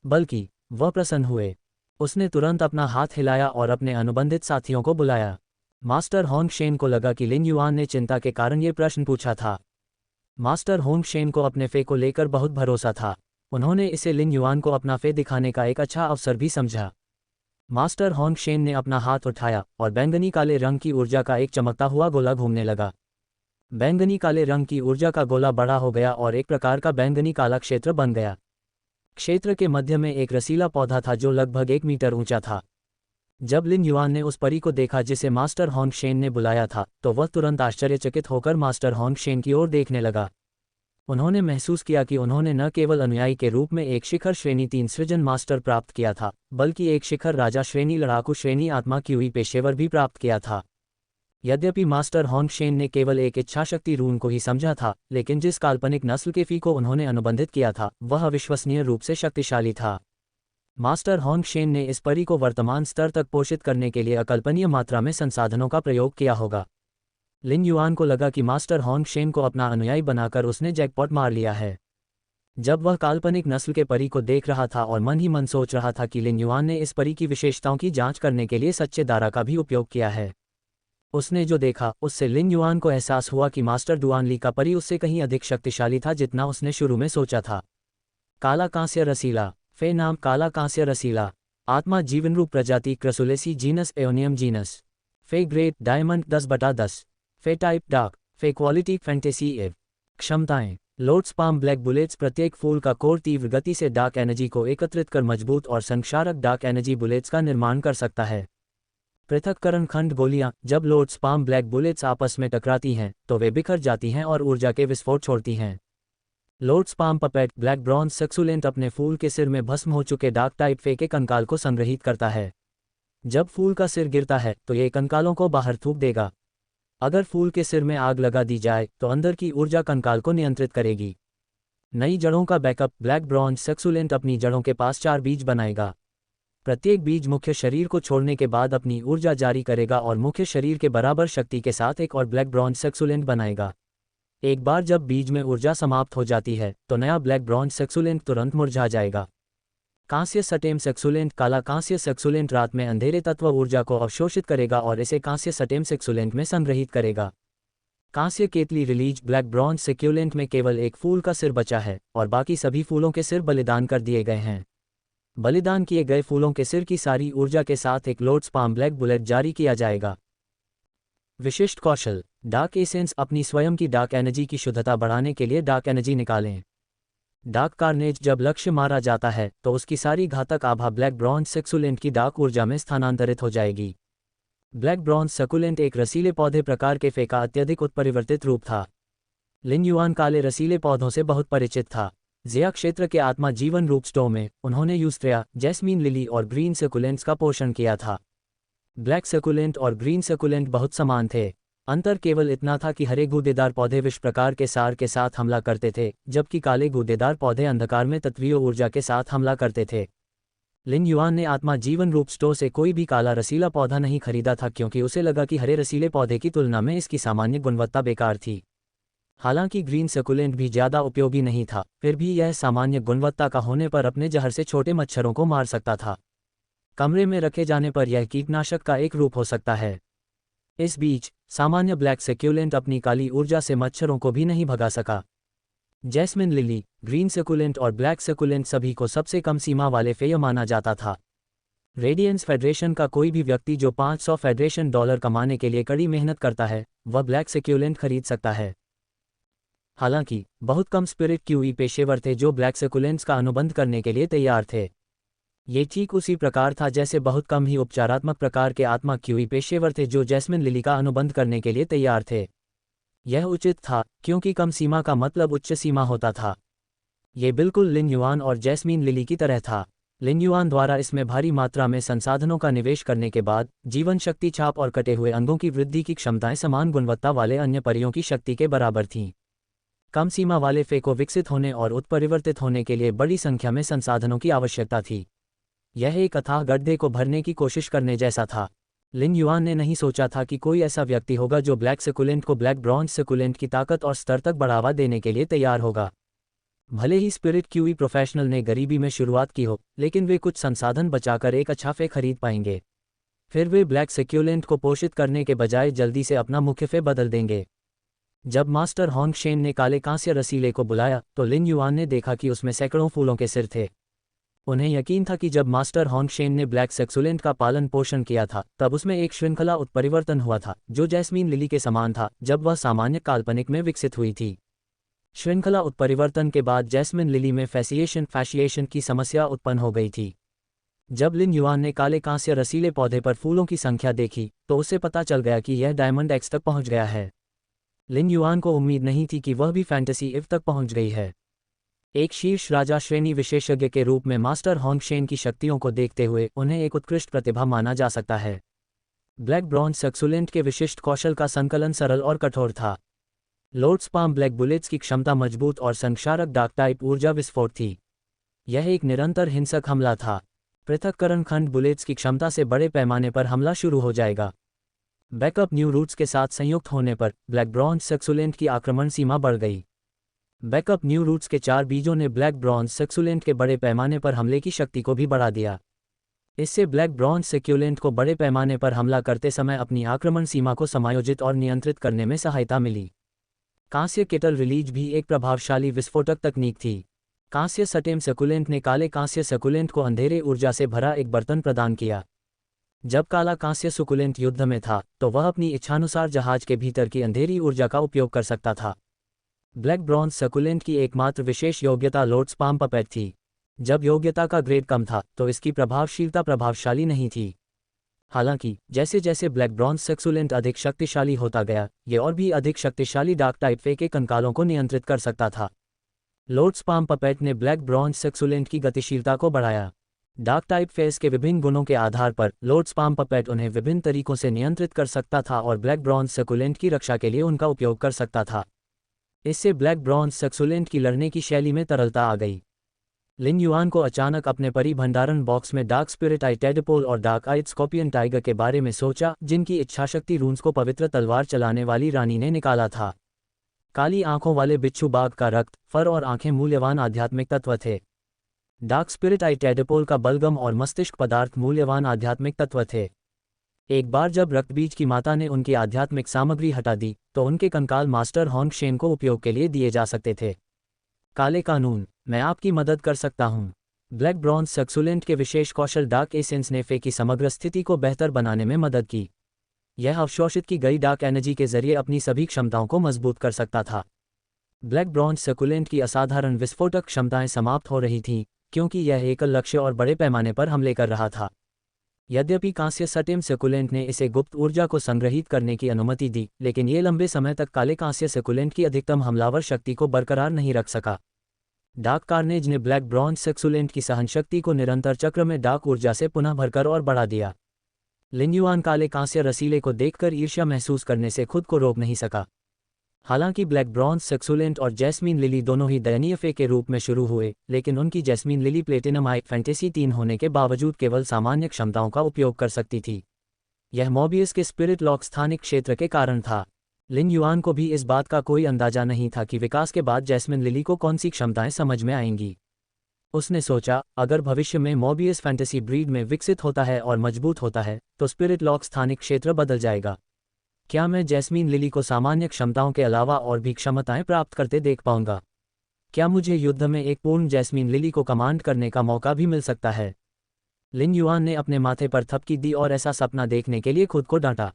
बल्कि वह प्रसन्न हुए। उसने तुरंत अपना हाथ हिलाया और अपने अनुबंधित साथियों को बुलाया। मास्टर होंग शेन को लगा कि लिन युआन ने चिंता के कारण ये प्रश्न पूछा था। मास्टर होंग शेन को अपने फे को लेकर बहुत भरोसा था। उन्होंने इसे लिन युआन को अपना फे दिखाने का एक अच्छा अवसर भी समझा। मास्टर होंग शेन ने अपना हाथ उठाया और बैंगनी काले रंग की ऊर्जा का एक चमकता हुआ गोला घूमने लगा। बैंगनी काले रंग की ऊर्जा का गोला बड़ा हो गया और एक प्रकार का बैंगनी काला क्षेत्र बन गया। क्षेत्र के मध्य में एक रसीला पौधा था जो लगभग 1 मीटर ऊंचा था। जब लिन युआन ने उस परी को देखा जिसे मास्टर होंग शेन ने बुलाया था, तो वह तुरंत आश्चर्यचकित होकर मास्टर होंग शेन की ओर देखने लगा। उन्होंने महसूस किया कि उन्होंने न केवल अनुयायी के रूप में एक शिखर श्रेणी 3 सृजन मास्टर प्राप्त किया था, बल्कि एक शिखर राजा श्रेणी लड़ाकू श्रेणी आत्मा क्यूई पेशेवर भी प्राप्त किया था। यद्यपि मास्टर होंग शेन ने केवल एक इच्छाशक्ति रून को ही समझा था, लेकिन जिस काल्पनिक नस्ल के फी को उन्होंने अनुबंधित किया था वह अविश्वसनीय रूप से शक्तिशाली था। मास्टर होंग शेन ने इस परी को वर्तमान स्तर तक पोषित करने के लिए अकल्पनीय मात्रा में संसाधनों का प्रयोग किया होगा। लिन युआन को लगा कि मास्टर होंग शेन को अपना अनुयायी बनाकर उसने जैकपॉट मार लिया है। जब वह काल्पनिक नस्ल के परी को देख रहा था और मन ही मन सोच रहा था कि लिन युआन ने इस परी की विशेषताओं की जांच करने के लिए सच्चे दारा का भी उपयोग किया है, उसने जो देखा उससे लिन युआन को एहसास हुआ कि मास्टर डुआन ली का परी उससे कहीं अधिक शक्तिशाली था जितना उसने शुरू में सोचा था। काला कांस्य रसीला फे नाम काला कांस्य रसीला आत्मा जीवनरूप प्रजाति क्रसुलेसी जीनस एओनियम जीनस फे ग्रेट डायमंड 10/10 फे टाइप डार्क फे क्वालिटी फैंटेसी एव क्षमताएं लोड्स पाम ब्लैक बुलेट्स प्रत्येक फूल का कोर तीव्र गति से डार्क एनर्जी को एकत्रित कर मजबूत और संक्षारक डार्क एनर्जी बुलेट्स का निर्माण कर सकता है। पृथक्करण खंड गोलियां जब लोड्स पाम ब्लैक बुलेट्स आपस में टकराती हैं तो वे बिखर जाती हैं और ऊर्जा के विस्फोट छोड़ती हैं। Loads palm puppet black bronze succulent अपने फूल के सिर में भस्म हो चुके डार्क टाइप फे के कंकाल को संग्रहित करता है। जब फूल का सिर गिरता है तो ये कंकालों को बाहर थूक देगा। अगर फूल के सिर में आग लगा दी जाए तो अंदर की ऊर्जा कंकाल को नियंत्रित करेगी। नई जड़ों का बैकअप ब्लैक ब्रॉन्ज सक्सुलेंट अपनी जड़ों के पास 4 बीज बनाएगा। प्रत्येक बीज मुख्य शरीर को छोड़ने के बाद अपनी ऊर्जा जारी करेगा और मुख्य शरीर के बराबर शक्ति के साथ एक और ब्लैक ब्रॉन्ज सक्सुलेंट बनाएगा। एक बार जब बीज में ऊर्जा समाप्त हो जाती है तो नया ब्लैक ब्रॉन्ज सक्सुलेंट तुरंत मुरझा जाएगा। कांस्य सटेम सक्सुलेंट काला कांस्य सक्सुलेंट रात में अंधेरे तत्व ऊर्जा को अवशोषित करेगा और इसे कांस्य सटेम सक्सुलेंट में संग्रहित करेगा। कांस्य केतली रिलीज ब्लैक ब्रॉन्ज सक्यूलेंट में केवल एक फूल का सिर बचा है और बाकी सभी फूलों के सिर बलिदान कर दिए गए हैं। बलिदान किए गए फूलों के सिर की सारी ऊर्जा के साथ एक लोड्स पाम ब्लैक बुलेट जारी किया जाएगा। विशिष्ट कौशल डार्क एसेंस अपनी स्वयं की डार्क एनर्जी की शुद्धता बढ़ाने के लिए डार्क एनर्जी निकालें। डार्क कार्नेज जब लक्ष्य मारा जाता है तो उसकी सारी घातक आभा ब्लैक ब्रॉन्ज सक्सुलेंट की डार्क ऊर्जा में स्थानांतरित हो जाएगी। ब्लैक ब्रॉन्ज सक्युलेंट एक रसीले पौधे प्रकार के फे का अत्यधिक उत्परिवर्तित रूप था। लिन युआन काले रसीले पौधों से बहुत परिचित था। ज़िया क्षेत्र के आत्मा जीवन रूप स्टो में उन्होंने यूस्ट्रिया, जैस्मीन लिली और ग्रीन सक्युलेंट्स का पोषण किया था। ब्लैक सक्युलेंट और ग्रीन सक्युलेंट बहुत समान थे। अंतर केवल इतना था कि हरे गूदेदार पौधे विष प्रकार के सार के साथ हमला करते थे, जबकि काले गूदेदार पौधे अंधकार में तत्वीय ऊर्जा के साथ हमला करते थे। लिन युआन ने आत्मा जीवन रूप स्टो से कोई भी काला रसीला पौधा नहीं खरीदा था क्योंकि उसे लगा कि हरे रसीले पौधे की तुलना में इसकी सामान्य गुणवत्ता बेकार थी। हालांकि ग्रीन सक्युलेंट भी ज़्यादा उपयोगी नहीं था, फिर भी यह सामान्य गुणवत्ता का होने पर अपने जहर से छोटे मच्छरों को मार सकता था। कमरे में रखे जाने पर यह कीटनाशक का एक रूप हो सकता है। इस बीच सामान्य ब्लैक सक्युलेंट अपनी काली ऊर्जा से मच्छरों को भी नहीं भगा सका। जैस्मिन लिली, ग्रीन सक्युलेंट और ब्लैक सक्युलेंट सभी को सबसे कम सीमा वाले फेय माना जाता था। रेडियंस फेडरेशन का कोई भी व्यक्ति जो $500 फेडरेशन कमाने के लिए कड़ी मेहनत करता है, वह ब्लैक सक्युलेंट खरीद सकता है। हालांकि बहुत कम स्पिरिट क्यूई पेशेवर थे जो ब्लैक सक्युलेंट्स का अनुबंध करने के लिए तैयार थे। ये ठीक उसी प्रकार था जैसे बहुत कम ही उपचारात्मक प्रकार के आत्मा क्यूई पेशेवर थे जो जैस्मिन लिली का अनुबंध करने के लिए तैयार थे। यह उचित था क्योंकि कम सीमा का मतलब उच्च सीमा होता था। ये बिल्कुल लिन युआन और जैस्मीन लिली की तरह था। लिन युआन द्वारा इसमें भारी मात्रा में संसाधनों का निवेश करने के बाद जीवन शक्ति छाप और कटे हुए अंगों की वृद्धि की क्षमताएं समान गुणवत्ता वाले अन्य परियों की शक्ति के बराबर थीं। कम सीमा वाले फे को विकसित होने और उत्परिवर्तित होने के लिए बड़ी संख्या में संसाधनों की आवश्यकता थी। यह एक अथाह गड्ढे को भरने की कोशिश करने जैसा था। लिन युआन ने नहीं सोचा था कि कोई ऐसा व्यक्ति होगा जो ब्लैक सकुलेंट को ब्लैक ब्रॉन्ज सकुलेंट की ताकत और स्तर तक बढ़ावा देने के लिए तैयार होगा। भले ही स्पिरिट क्यूई प्रोफेशनल ने गरीबी में शुरुआत की हो, लेकिन वे कुछ संसाधन बचाकर एक अच्छा फे खरीद पाएंगे। फिर वे ब्लैक सकुलेंट को पोषित करने के बजाय जल्दी से अपना मुख्य फे बदल देंगे। जब मास्टर होंग शेन ने काले कांस्य रसीले को बुलाया तो लिन युआन ने देखा कि उसमें सैकड़ों फूलों के सिर थे। उन्हें यकीन था कि जब मास्टर होंग शेन ने ब्लैक सकुलेंट का पालन पोषण किया था तब उसमें एक श्रृंखला उत्परिवर्तन हुआ था जो जैस्मीन लिली के समान था जब वह सामान्य काल्पनिक में विकसित हुई थी। श्रृंखला उत्परिवर्तन के बाद जैस्मिन लिली में फैशिएशन की समस्या उत्पन्न हो गई थी। जब लिन युआन ने काले कांस्य रसीले पौधे पर फूलों की संख्या देखी तो उसे पता चल गया कि यह डायमंड एक्स तक पहुंच गया है। लिन युआन को उम्मीद नहीं थी कि वह भी फैंटेसी इव तक पहुंच गई है। एक शीर्ष राजा श्रेणी विशेषज्ञ के रूप में मास्टर होंग शेन की शक्तियों को देखते हुए उन्हें एक उत्कृष्ट प्रतिभा माना जा सकता है। ब्लैक ब्रॉन्ज सकुलेंट के विशिष्ट कौशल का संकलन सरल और कठोर था। लॉर्ड स्पाम ब्लैक बुलेट्स की क्षमता मजबूत और संक्षारक डार्क टाइप ऊर्जा विस्फोट थी। यह एक निरंतर हिंसक हमला था। पृथक्करण खंड बुलेट्स की क्षमता से बड़े पैमाने पर हमला शुरू हो जाएगा। बैकअप न्यू रूट्स के साथ संयुक्त होने पर ब्लैक ब्रॉन्ज सकुलेंट की आक्रमण सीमा बढ़ गई। बैकअप न्यू रूट्स के 4 बीजों ने ब्लैक ब्रॉन्ज सकुलेंट के बड़े पैमाने पर हमले की शक्ति को भी बढ़ा दिया। इससे ब्लैक ब्रॉन्ज सकुलेंट को बड़े पैमाने पर हमला करते समय अपनी आक्रमण सीमा को समायोजित और नियंत्रित करने में सहायता मिली। कांस्य केटल रिलीज भी एक प्रभावशाली विस्फोटक तकनीक थी। कांस्य सटेम सकुलेंट ने काले कांस्य सकुलेंट को अंधेरे ऊर्जा से भरा एक बर्तन प्रदान किया। जब काला कांस्य सकुलेंट युद्ध में था तो वह अपनी इच्छानुसार जहाज के भीतर की अंधेरी ऊर्जा का उपयोग कर सकता था। ब्लैक ब्रॉन्ज सकुलेंट की एकमात्र विशेष योग्यता लॉर्ड स्पाम पपेट थी। जब योग्यता का ग्रेड कम था तो इसकी प्रभावशीलता प्रभावशाली नहीं थी। हालांकि जैसे जैसे ब्लैक ब्रॉन्ज सकुलेंट अधिक शक्तिशाली होता गया, ये और भी अधिक शक्तिशाली डार्क टाइप फे के कंकालों को नियंत्रित कर सकता था। लॉर्ड स्पाम पपेट ने ब्लैक ब्रॉन्ज सकुलेंट की गतिशीलता को बढ़ाया। डार्क टाइप फेस के विभिन्न गुणों के आधार पर लॉर्ड स्पाम पपेट उन्हें विभिन्न तरीकों से नियंत्रित कर सकता था और ब्लैक ब्रॉन्ज सकुलेंट की रक्षा के लिए उनका उपयोग कर सकता था। इससे ब्लैक ब्रॉन्ज सकुलेंट की लड़ने की शैली में तरलता आ गई। लिन युआन को अचानक अपने परी भंडारण बॉक्स में डार्क स्पिरिट आई टेडपोल और डार्क आइड स्कॉर्पियन टाइगर के बारे में सोचा, जिनकी इच्छाशक्ति रून्स को पवित्र तलवार चलाने वाली रानी ने निकाला था। काली आंखों वाले बिच्छू बाघ का रक्त, फर और आंखें मूल्यवान आध्यात्मिक तत्व थे। डार्क स्पिरिट आई टेडपोल का बलगम और मस्तिष्क पदार्थ मूल्यवान आध्यात्मिक तत्व थे। एक बार जब रक्तबीज की माता ने उनकी आध्यात्मिक सामग्री हटा दी तो उनके कंकाल मास्टर होंग शेन को उपयोग के लिए दिए जा सकते थे। काले कानून, मैं आपकी मदद कर सकता हूँ। ब्लैक ब्रॉन्ज सकुलेंट के विशेष कौशल डार्क एसेंस ने फे की समग्र स्थिति को बेहतर बनाने में मदद की। यह अवशोषित की गई डार्क एनर्जी के जरिए अपनी सभी क्षमताओं को मजबूत कर सकता था। ब्लैक ब्रॉन्ज सकुलेंट की असाधारण विस्फोटक क्षमताएं समाप्त हो रही थीं, क्योंकि यह एकल लक्ष्य और बड़े पैमाने पर हमले कर रहा था। यद्यपि कांस्य सटेम सकुलेंट ने इसे गुप्त ऊर्जा को संग्रहित करने की अनुमति दी, लेकिन ये लंबे समय तक काले कांस्य सकुलेंट की अधिकतम हमलावर शक्ति को बरकरार नहीं रख सका। डार्क कार्नेज ने ब्लैक ब्रॉन्ज सकुलेंट की सहनशक्ति को निरंतर चक्र में डार्क ऊर्जा से पुनः भरकर और बढ़ा दिया। लिन युआन काले कांस्य रसीले को देखकर ईर्ष्या महसूस करने से खुद को रोक नहीं सका। हालांकि ब्लैक ब्रॉन्ज सकुलेंट और जैस्मीन लिली दोनों ही दयनीय फे के रूप में शुरू हुए, लेकिन उनकी जैस्मीन लिली प्लेटिनम आई फैंटेसी 3 होने के बावजूद केवल सामान्य क्षमताओं का उपयोग कर सकती थी। यह मोबियस के स्पिरिट लॉक स्थानिक क्षेत्र के कारण था। लिन युआन को भी इस बात का कोई अंदाजा नहीं था कि विकास के बाद जैस्मिन लिली को कौन सी क्षमताएं समझ में आएंगी। उसने सोचा, अगर भविष्य में मोबियस फैंटेसी ब्रीड में विकसित होता है और मजबूत होता है तो स्पिरिट लॉक स्थानिक क्षेत्र बदल जाएगा। क्या मैं जैस्मीन लिली को सामान्य क्षमताओं के अलावा और भी क्षमताएं प्राप्त करते देख पाऊंगा? क्या मुझे युद्ध में एक पूर्ण जैस्मीन लिली को कमांड करने का मौका भी मिल सकता है? लिन युआन ने अपने माथे पर थपकी दी और ऐसा सपना देखने के लिए खुद को डांटा।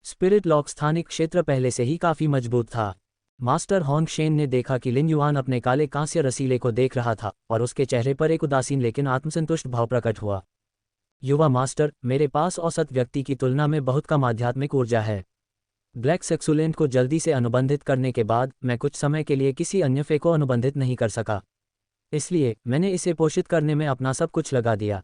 स्पिरिट लॉक स्थानिक क्षेत्र पहले से ही काफी मजबूत था। मास्टर होंग शेन ने देखा कि लिन युआन अपने काले कांस्य रसीले को देख रहा था और उसके चेहरे पर एक उदासीन लेकिन आत्मसंतुष्ट भाव प्रकट हुआ। युवा मास्टर, मेरे पास औसत व्यक्ति की तुलना में बहुत कम आध्यात्मिक ऊर्जा है। ब्लैक सकुलेंट को जल्दी से अनुबंधित करने के बाद मैं कुछ समय के लिए किसी अन्य फे को अनुबंधित नहीं कर सका। इसलिए मैंने इसे पोषित करने में अपना सब कुछ लगा दिया।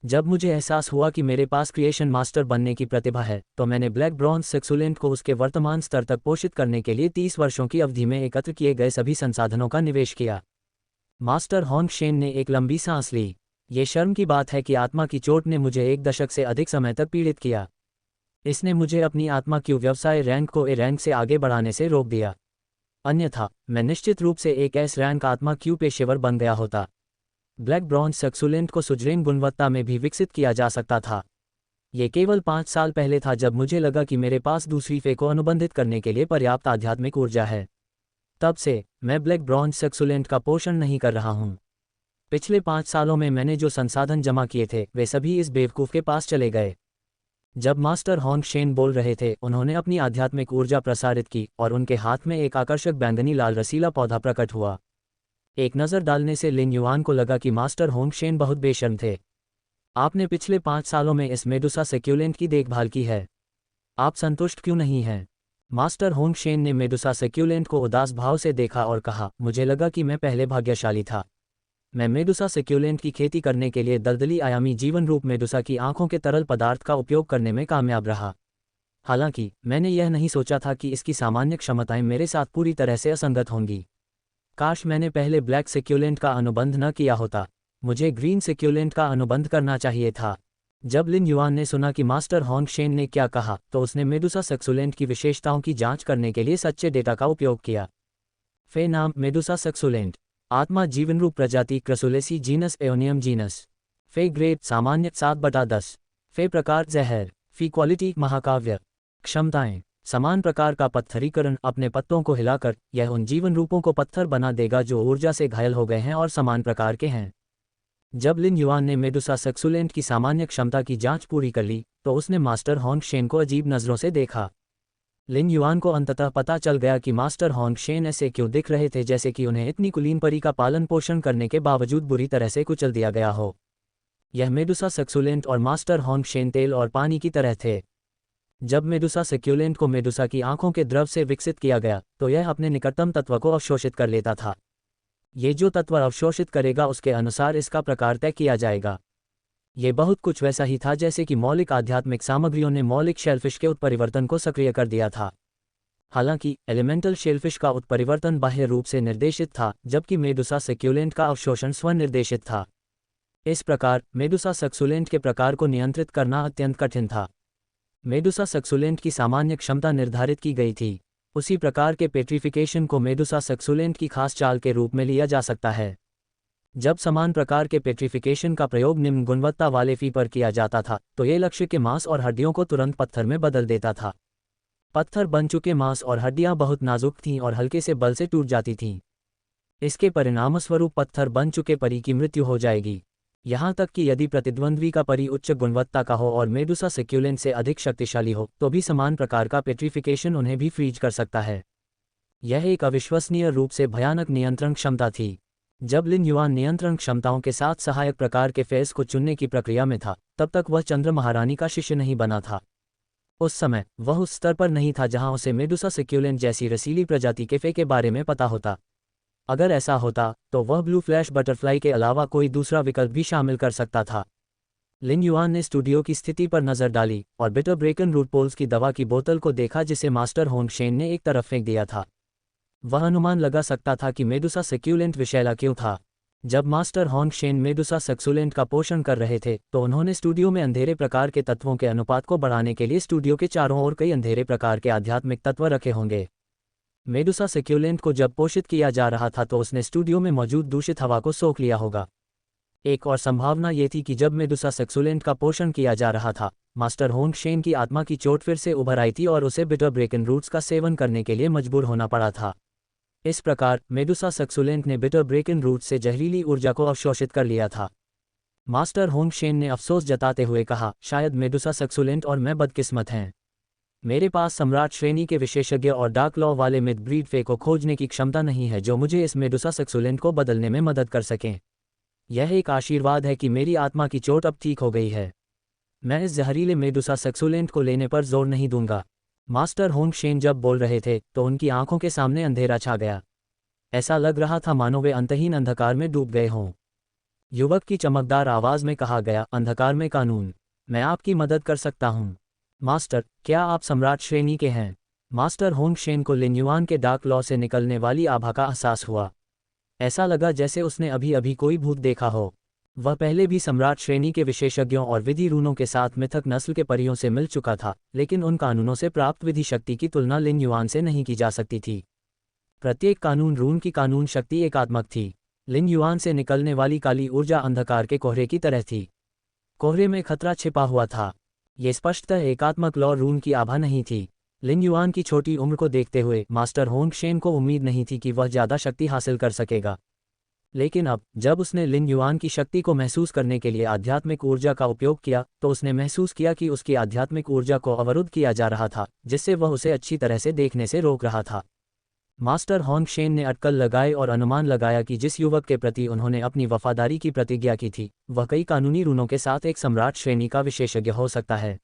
जब मुझे एहसास हुआ कि मेरे पास क्रिएशन मास्टर बनने की प्रतिभा है, तो मैंने ब्लैक ब्रॉन्ज सेक्सुलेंट को उसके वर्तमान स्तर तक पोषित करने के लिए 30 वर्षों की अवधि में एकत्र किए गए सभी संसाधनों का निवेश किया। मास्टर होंग शेन ने एक लंबी सांस ली। ये शर्म की बात है कि आत्मा की चोट ने मुझे 1 दशक से अधिक समय तक पीड़ित किया। इसने मुझे अपनी आत्मा की व्यवसाय रैंक को ए रैंक से आगे बढ़ाने से रोक दिया। अन्यथा मैं निश्चित रूप से एक एस रैंक आत्मा क्यू पेशेवर बन गया होता। ब्लैक ब्रॉन्ज सेक्सुलेंट को सुजरेन गुणवत्ता में भी विकसित किया जा सकता था। ये केवल 5 साल पहले था जब मुझे लगा कि मेरे पास दूसरी फे को अनुबंधित करने के लिए पर्याप्त आध्यात्मिक ऊर्जा है। तब से मैं ब्लैक ब्रॉन्ज सेक्सुलेंट का पोषण नहीं कर रहा हूँ। पिछले 5 सालों में मैंने जो संसाधन जमा किए थे वे सभी इस बेवकूफ़ के पास चले गए। जब मास्टर होंग शेन बोल रहे थे, उन्होंने अपनी आध्यात्मिक ऊर्जा प्रसारित की और उनके हाथ में एक आकर्षक बैंगनी लाल रसीला पौधा प्रकट हुआ। एक नज़र डालने से लिन युआन को लगा कि मास्टर होंग शेन बहुत बेशर्म थे। आपने पिछले 5 सालों में इस मेडुसा सेक्युलेंट की देखभाल की है। आप संतुष्ट क्यों नहीं हैं? मास्टर होंग शेन ने मेडुसा सेक्युलेंट को उदास भाव से देखा और कहा, मुझे लगा कि मैं पहले भाग्यशाली था। मैं मेडुसा सेक्युलेंट की खेती करने के लिए दलदली आयामी जीवन रूप मेडुसा की आंखों के तरल पदार्थ का उपयोग करने में कामयाब रहा। हालांकि मैंने यह नहीं सोचा था कि इसकी सामान्य क्षमताएं मेरे साथ पूरी तरह से असंगत होंगी। काश मैंने पहले ब्लैक सेक्युलेंट का अनुबंध न किया होता। मुझे ग्रीन सेक्युलेंट का अनुबंध करना चाहिए था। जब लिन युआन ने सुना कि मास्टर होंग शेन ने क्या कहा, तो उसने मेडुसा सेक्सुलेंट की विशेषताओं की जांच करने के लिए सच्चे डेटा का उपयोग किया। फे नाम मेडुसा सेक्सुलेंट। आत्मा जीवनरूप प्रजाति क्रसुलेसी जीनस एओनियम जीनस। फे ग्रेड सामान्य 7/10। फे प्रकार जहर। फी क्वालिटी महाकाव्य। क्षमताएं समान प्रकार का पत्थरीकरण। अपने पत्तों को हिलाकर यह उन जीवन रूपों को पत्थर बना देगा जो ऊर्जा से घायल हो गए हैं और समान प्रकार के हैं। जब लिन युआन ने मेडुसा सेक्सुलेंट की सामान्य क्षमता की जांच पूरी कर ली, तो उसने मास्टर होंग शेन को अजीब नज़रों से देखा। लिन युआन को अंततः पता चल गया कि मास्टर होंग शेन ऐसे क्यों दिख रहे थे जैसे कि उन्हें इतनी कुलीन परी का पालन पोषण करने के बावजूद बुरी तरह से कुचल दिया गया हो। यह मेडुसा सेक्सुलेंट और मास्टर होंग शेन तेल और पानी की तरह थे। जब मेडुसा सेक्युलेंट को मेडुसा की आंखों के द्रव से विकसित किया गया, तो यह अपने निकटतम तत्व को अवशोषित कर लेता था। ये जो तत्व अवशोषित करेगा उसके अनुसार इसका प्रकार तय किया जाएगा। ये बहुत कुछ वैसा ही था जैसे कि मौलिक आध्यात्मिक सामग्रियों ने मौलिक शेलफिश के उत्परिवर्तन को सक्रिय कर दिया था। हालांकि एलिमेंटल शेलफिश का उत्परिवर्तन बाह्य रूप से निर्देशित था, जबकि मेडुसा सेक्युलेंट का अवशोषण स्वनिर्देशित था। इस प्रकार मेडुसा सेक्सुलेंट के प्रकार को नियंत्रित करना अत्यंत कठिन था। मेडुसा सेक्सुलेंट की सामान्य क्षमता निर्धारित की गई थी। उसी प्रकार के पेट्रिफिकेशन को मेडुसा सेक्सुलेंट की खास चाल के रूप में लिया जा सकता है। जब समान प्रकार के पेट्रिफिकेशन का प्रयोग निम्न गुणवत्ता वाले फी पर किया जाता था, तो ये लक्ष्य के मांस और हड्डियों को तुरंत पत्थर में बदल देता था। पत्थर बन चुके मांस और हड्डियां बहुत नाजुक थीं और हल्के से बल से टूट जाती थीं। इसके परिणामस्वरूप पत्थर बन चुके परी की मृत्यु हो जाएगी। यहाँ तक कि यदि प्रतिद्वंद्वी का परी उच्च गुणवत्ता का हो और मेडुसा सेक्युलेंट से अधिक शक्तिशाली हो, तो भी समान प्रकार का पेट्रिफिकेशन उन्हें भी फ्रीज कर सकता है। यह एक अविश्वसनीय रूप से भयानक नियंत्रण क्षमता थी। जब लिन युआन नियंत्रण क्षमताओं के साथ सहायक प्रकार के फेस को चुनने की प्रक्रिया में था, तब तक वह चंद्र महारानी का शिष्य नहीं बना था। उस समय वह उस स्तर पर नहीं था जहां उसे मेडुसा सेक्युलेंट जैसी रसीली प्रजाति के फे के बारे में पता होता। अगर ऐसा होता, तो वह ब्लू फ्लैश बटरफ्लाई के अलावा कोई दूसरा विकल्प भी शामिल कर सकता था। लिन युआन ने स्टूडियो की स्थिति पर नजर डाली और बिटर ब्रेकन रूट पोल्स की दवा की बोतल को देखा जिसे मास्टर होंग शेन ने एक तरफ फेंक दिया था। वह अनुमान लगा सकता था कि मेडुसा सेक्युलेंट विषैला क्यों था। जब मास्टर होंग शेन मेडुसा सेक्सुलेंट का पोषण कर रहे थे, तो उन्होंने स्टूडियो में अंधेरे प्रकार के तत्वों के अनुपात को बढ़ाने के लिए स्टूडियो के चारों ओर कई अंधेरे प्रकार के आध्यात्मिक तत्व रखे होंगे। मेडुसा सेक्युलेंट को जब पोषित किया जा रहा था, तो उसने स्टूडियो में मौजूद दूषित हवा को सोख लिया होगा। एक और संभावना ये थी कि जब मेडुसा सेक्सुलेंट का पोषण किया जा रहा था, मास्टर होंग शेन की आत्मा की चोट फिर से उभर आई थी और उसे बिटर ब्रेकन रूट्स का सेवन करने के लिए मजबूर होना पड़ा था। इस प्रकार मेडुसा सेक्सुलेंट ने बिटर ब्रेकन रूट से जहरीली ऊर्जा को अवशोषित कर लिया था। मास्टर होंग शेन ने अफसोस जताते हुए कहा, शायद मेडुसा सेक्सुलेंट और मैं बदकिस्मत हैं। मेरे पास सम्राट श्रेणी के विशेषज्ञ और डार्क लॉ वाले मिड ब्रीड फे को खोजने की क्षमता नहीं है जो मुझे इस मेडुसा सेक्सुलेंट को बदलने में मदद कर सकें। यह एक आशीर्वाद है कि मेरी आत्मा की चोट अब ठीक हो गई है। मैं इस जहरीले मेडुसा सेक्सुलेंट को लेने पर जोर नहीं दूंगा। मास्टर होंग शेन जब बोल रहे थे, तो उनकी आंखों के सामने अंधेरा छा गया। ऐसा लग रहा था मानो वे अंतहीन अंधकार में डूब गए हों। युवक की चमकदार आवाज में कहा गया, अंधकार में कानून, मैं आपकी मदद कर सकता हूँ। मास्टर, क्या आप सम्राट श्रेणी के हैं? मास्टर होंगशेन को लिन युआन के डार्क लॉ से निकलने वाली आभा का एहसास हुआ। ऐसा लगा जैसे उसने अभी अभी कोई भूत देखा हो। वह पहले भी सम्राट श्रेणी के विशेषज्ञों और विधि रूनों के साथ मिथक नस्ल के परियों से मिल चुका था, लेकिन उन कानूनों से प्राप्त विधि शक्ति की तुलना लिन युआन से नहीं की जा सकती थी। प्रत्येक कानून रून की कानून शक्ति एकात्मक थी। लिन युआन से निकलने वाली काली ऊर्जा अंधकार के कोहरे की तरह थी। कोहरे में खतरा छिपा हुआ था। ये स्पष्टतः एकात्मक लॉ रून की आभा नहीं थी। लिन युआन की छोटी उम्र को देखते हुए मास्टर होंगशेन को उम्मीद नहीं थी कि वह ज़्यादा शक्ति हासिल कर सकेगा। लेकिन अब जब उसने लिन युआन की शक्ति को महसूस करने के लिए आध्यात्मिक ऊर्जा का उपयोग किया, तो उसने महसूस किया कि उसकी आध्यात्मिक ऊर्जा को अवरुद्ध किया जा रहा था, जिससे वह उसे अच्छी तरह से देखने से रोक रहा था। मास्टर होंगशेन ने अटकल लगाए और अनुमान लगाया कि जिस युवक के प्रति उन्होंने अपनी वफादारी की प्रतिज्ञा की थी, वह कई कानूनी रूनों के साथ एक सम्राट श्रेणी का विशेषज्ञ हो सकता है।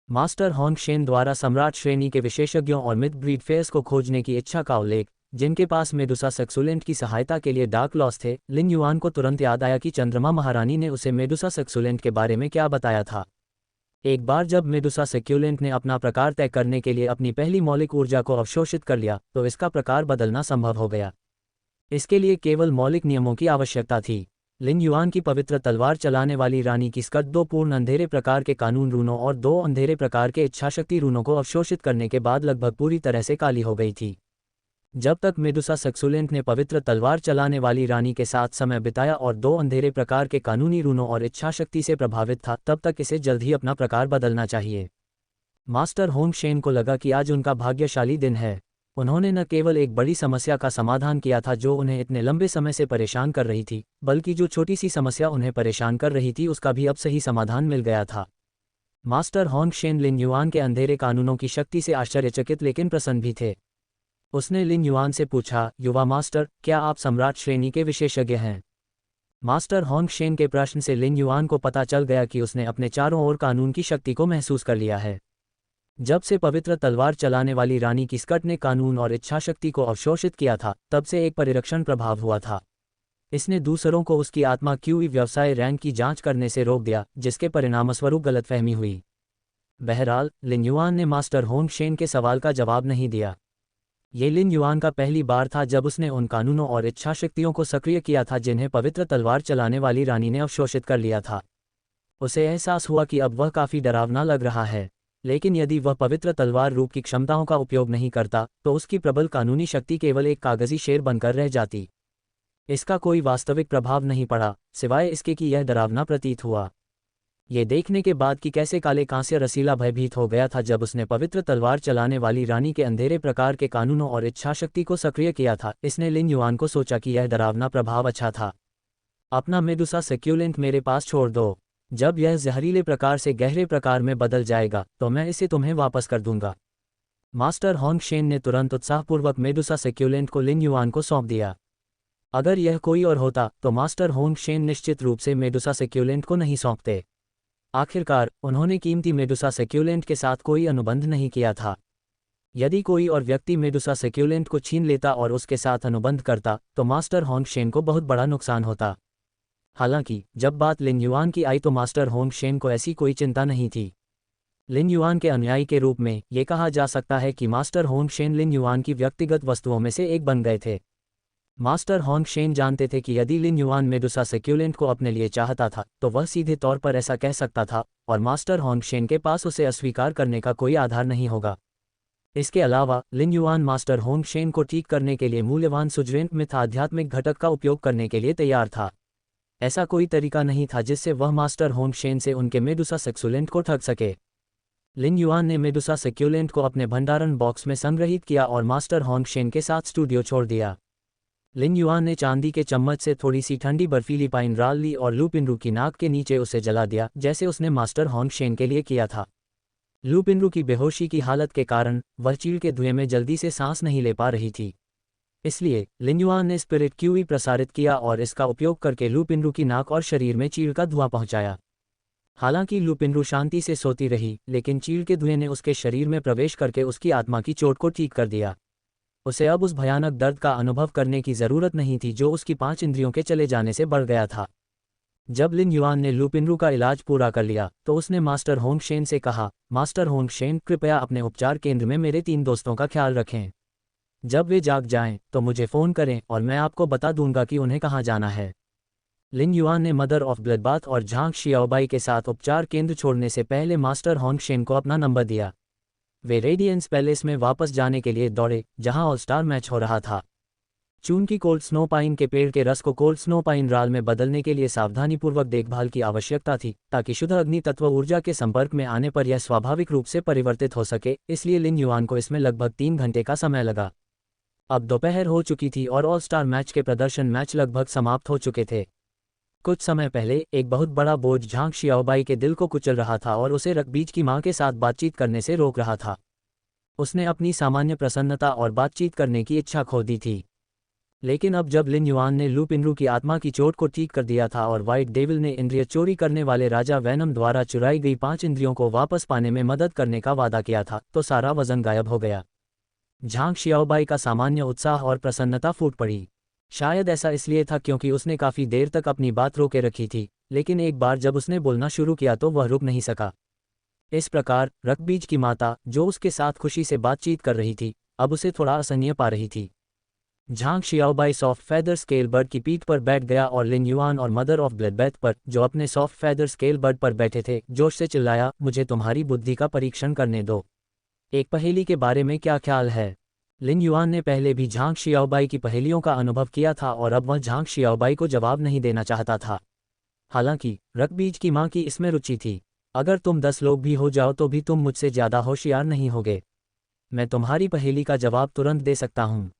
मास्टर होंगशेन द्वारा सम्राट श्रेणी के विशेषज्ञों और मिथ ब्रीड फेयर्स को खोजने की इच्छा का उल्लेख, जिनके पास मेडुसा सक्सुलेंट की सहायता के लिए डार्क लॉस थे, लिन युआन को तुरंत याद आया कि चंद्रमा महारानी ने उसे मेडुसा सक्सुलेंट के बारे में क्या बताया था। एक बार जब मेडुसा सक्यूलेंट ने अपना प्रकार तय करने के लिए अपनी पहली मौलिक ऊर्जा को अवशोषित कर लिया, तो इसका प्रकार बदलना संभव हो गया। इसके लिए केवल मौलिक नियमों की आवश्यकता थी। लिन युआन की पवित्र तलवार चलाने वाली रानी की स्कर्ट 2 पूर्ण अंधेरे प्रकार के कानून रूनों और 2 अंधेरे प्रकार के इच्छाशक्ति रूनों को अवशोषित करने के बाद लगभग पूरी तरह से काली हो गई थी। जब तक मेडुसा सक्सुलेंट ने पवित्र तलवार चलाने वाली रानी के साथ समय बिताया और 2 अंधेरे प्रकार के कानूनी रूनों और इच्छाशक्ति से प्रभावित था, तब तक इसे जल्द ही अपना प्रकार बदलना चाहिए। मास्टर होंगशेन को लगा कि आज उनका भाग्यशाली दिन है। उन्होंने न केवल एक बड़ी समस्या का समाधान किया था जो उन्हें इतने लंबे समय से परेशान कर रही थी, बल्कि जो छोटी सी समस्या उन्हें परेशान कर रही थी उसका भी अब सही समाधान मिल गया था। मास्टर होंगशेन लिन युआन के अंधेरे कानूनों की शक्ति से आश्चर्यचकित लेकिन प्रसन्न भी थे। उसने लिन युआन से पूछा, युवा मास्टर, क्या आप सम्राट श्रेणी के विशेषज्ञ हैं? मास्टर होंगशेन के प्रश्न से लिन युआन को पता चल गया कि उसने अपने चारों ओर कानून की शक्ति को महसूस कर लिया है। जब से पवित्र तलवार चलाने वाली रानी की स्कर्ट ने कानून और इच्छाशक्ति को अवशोषित किया था, तब से एक परिरक्षण प्रभाव हुआ था। इसने दूसरों को उसकी आत्मा क्यूई व्यवसाय रैंक की जांच करने से रोक दिया, जिसके परिणामस्वरूप गलतफहमी हुई। बहरहाल, लिन युआन ने मास्टर होंगशेन के सवाल का जवाब नहीं दिया। ये लिन युआन का पहली बार था जब उसने उन कानूनों और इच्छाशक्तियों को सक्रिय किया था जिन्हें पवित्र तलवार चलाने वाली रानी ने अवशोषित कर लिया था। उसे एहसास हुआ कि अब वह काफ़ी डरावना लग रहा है, लेकिन यदि वह पवित्र तलवार रूप की क्षमताओं का उपयोग नहीं करता, तो उसकी प्रबल कानूनी शक्ति केवल एक कागजी शेर बनकर रह जाती। इसका कोई वास्तविक प्रभाव नहीं पड़ा, सिवाय इसके कि यह डरावना प्रतीत हुआ। ये देखने के बाद कि कैसे काले कांस्य रसीला भयभीत हो गया था जब उसने पवित्र तलवार चलाने वाली रानी के अंधेरे प्रकार के कानूनों और इच्छाशक्ति को सक्रिय किया था, इसने लिन युआन को सोचा कि यह डरावना प्रभाव अच्छा था। अपना मेडुसा सक्यूलेंट मेरे पास छोड़ दो। जब यह जहरीले प्रकार से गहरे प्रकार में बदल जाएगा, तो मैं इसे तुम्हें वापस कर दूंगा। मास्टर होंगशेन ने तुरंत उत्साहपूर्वक मेडुसा सक्यूलेंट को लिन युआन को सौंप दिया। अगर यह कोई और होता, तो मास्टर होंगशेन निश्चित रूप से मेडुसा सक्यूलेंट को नहीं सौंपते। आखिरकार, उन्होंने कीमती मेडुसा सक्यूलेंट के साथ कोई अनुबंध नहीं किया था। यदि कोई और व्यक्ति मेडुसा सक्यूलेंट को छीन लेता और उसके साथ अनुबंध करता, तो मास्टर होंगशेन को बहुत बड़ा नुकसान होता। हालांकि, जब बात लिन युआन की आई तो मास्टर होंगशेन को ऐसी कोई चिंता नहीं थी। लिन युआन के अनुयायी के रूप में, ये कहा जा सकता है कि मास्टर होंगशेन लिन युआन की व्यक्तिगत वस्तुओं में से एक बन गए थे। मास्टर होंगशेन जानते थे कि यदि लिन युआन मेडुसा सक्यूलेंट को अपने लिए चाहता था, तो वह सीधे तौर पर ऐसा कह सकता था, और मास्टर होंगशेन के पास उसे अस्वीकार करने का कोई आधार नहीं होगा। इसके अलावा, लिन युआन मास्टर होंगशेन को ठीक करने के लिए मूल्यवान सुजरेंट मिथ आध्यात्मिक घटक का उपयोग करने के लिए तैयार था। ऐसा कोई तरीका नहीं था जिससे वह मास्टर होंगशेन से उनके मेडुसा सक्यूलेंट को ठग सके। लिन युआन ने मेडुसा सक्यूलेंट को अपने भंडारण बॉक्स में संग्रहित किया और मास्टर होंगशेन के साथ स्टूडियो छोड़ दिया। लिन युआन ने चांदी के चम्मच से थोड़ी सी ठंडी बर्फीली पाइन डाल ली और लुपिनरू की नाक के नीचे उसे जला दिया, जैसे उसने मास्टर होंगशेन के लिए किया था। लुपिनरू की बेहोशी की हालत के कारण वह चीड़ के धुएं में जल्दी से सांस नहीं ले पा रही थी। इसलिए लिन युआन ने स्पिरिट क्यूई प्रसारित किया और इसका उपयोग करके लुपिनरू की नाक और शरीर में चीड़ का धुआं पहुंचाया। हालांकि लुपिनरू शांति से सोती रही, लेकिन चीड़ के धुएं ने उसके शरीर में प्रवेश करके उसकी आत्मा की चोट को ठीक कर दिया। उसे अब उस भयानक दर्द का अनुभव करने की जरूरत नहीं थी जो उसकी 5 इंद्रियों के चले जाने से बढ़ गया था। जब लिन युआन ने लू पिनरू का इलाज पूरा कर लिया तो उसने मास्टर होंगशेन से कहा, मास्टर होंगशेन, कृपया अपने उपचार केंद्र में मेरे 3 दोस्तों का ख्याल रखें। जब वे जाग जाएं तो मुझे फ़ोन करें और मैं आपको बता दूंगा कि उन्हें कहाँ जाना है। लिन युआन ने मदर ऑफ ब्लडबाथ और झांग शियाओबाई के साथ उपचार केंद्र छोड़ने से पहले मास्टर होंगशेन को अपना नंबर दिया। वे रेडियंस पैलेस में वापस जाने के लिए दौड़े जहां ऑल स्टार मैच हो रहा था। चून की कोल्ड स्नो पाइन के पेड़ के रस को कोल्ड स्नो पाइन राल में बदलने के लिए सावधानीपूर्वक देखभाल की आवश्यकता थी ताकि शुद्ध अग्नि तत्व ऊर्जा के संपर्क में आने पर यह स्वाभाविक रूप से परिवर्तित हो सके, इसलिए लिन युआन को इसमें लगभग 3 घंटे का समय लगा। अब दोपहर हो चुकी थी और ऑल स्टार मैच के प्रदर्शन मैच लगभग समाप्त हो चुके थे। कुछ समय पहले एक बहुत बड़ा बोझ झांग शियाओबाई के दिल को कुचल रहा था और उसे रकबीज की मां के साथ बातचीत करने से रोक रहा था। उसने अपनी सामान्य प्रसन्नता और बातचीत करने की इच्छा खो दी थी। लेकिन अब जब लिन युआन ने लू पिनरू की आत्मा की चोट को ठीक कर दिया था और व्हाइट डेविल ने इंद्रिय चोरी करने वाले राजा वैनम द्वारा चुराई गई 5 इंद्रियों को वापस पाने में मदद करने का वादा किया था, तो सारा वजन गायब हो गया। झांग शियाओबाई का सामान्य उत्साह और प्रसन्नता फूट पड़ी। शायद ऐसा इसलिए था क्योंकि उसने काफ़ी देर तक अपनी बात रोके रखी थी, लेकिन एक बार जब उसने बोलना शुरू किया तो वह रुक नहीं सका। इस प्रकार रकबीज की माता, जो उसके साथ खुशी से बातचीत कर रही थी, अब उसे थोड़ा असहनीय पा रही थी। Zhang Xiaobai soft feather scale bird की पीठ पर बैठ गया और लिन युआन और मदर ऑफ ब्लडबैथ पर, जो अपने सॉफ्ट फेदर स्केल बर्ड पर बैठे थे, जोश से चिल्लाया, मुझे तुम्हारी बुद्धि का परीक्षण करने दो। एक पहेली के बारे में क्या ख्याल है? लिन युआन ने पहले भी झांग शियाओबाई की पहेलियों का अनुभव किया था और अब वह झांग शियाओबाई को जवाब नहीं देना चाहता था। हालांकि रकबीज की मां की इसमें रुचि थी। अगर तुम 10 लोग भी हो जाओ तो भी तुम मुझसे ज़्यादा होशियार नहीं होगे। मैं तुम्हारी पहेली का जवाब तुरंत दे सकता हूँ।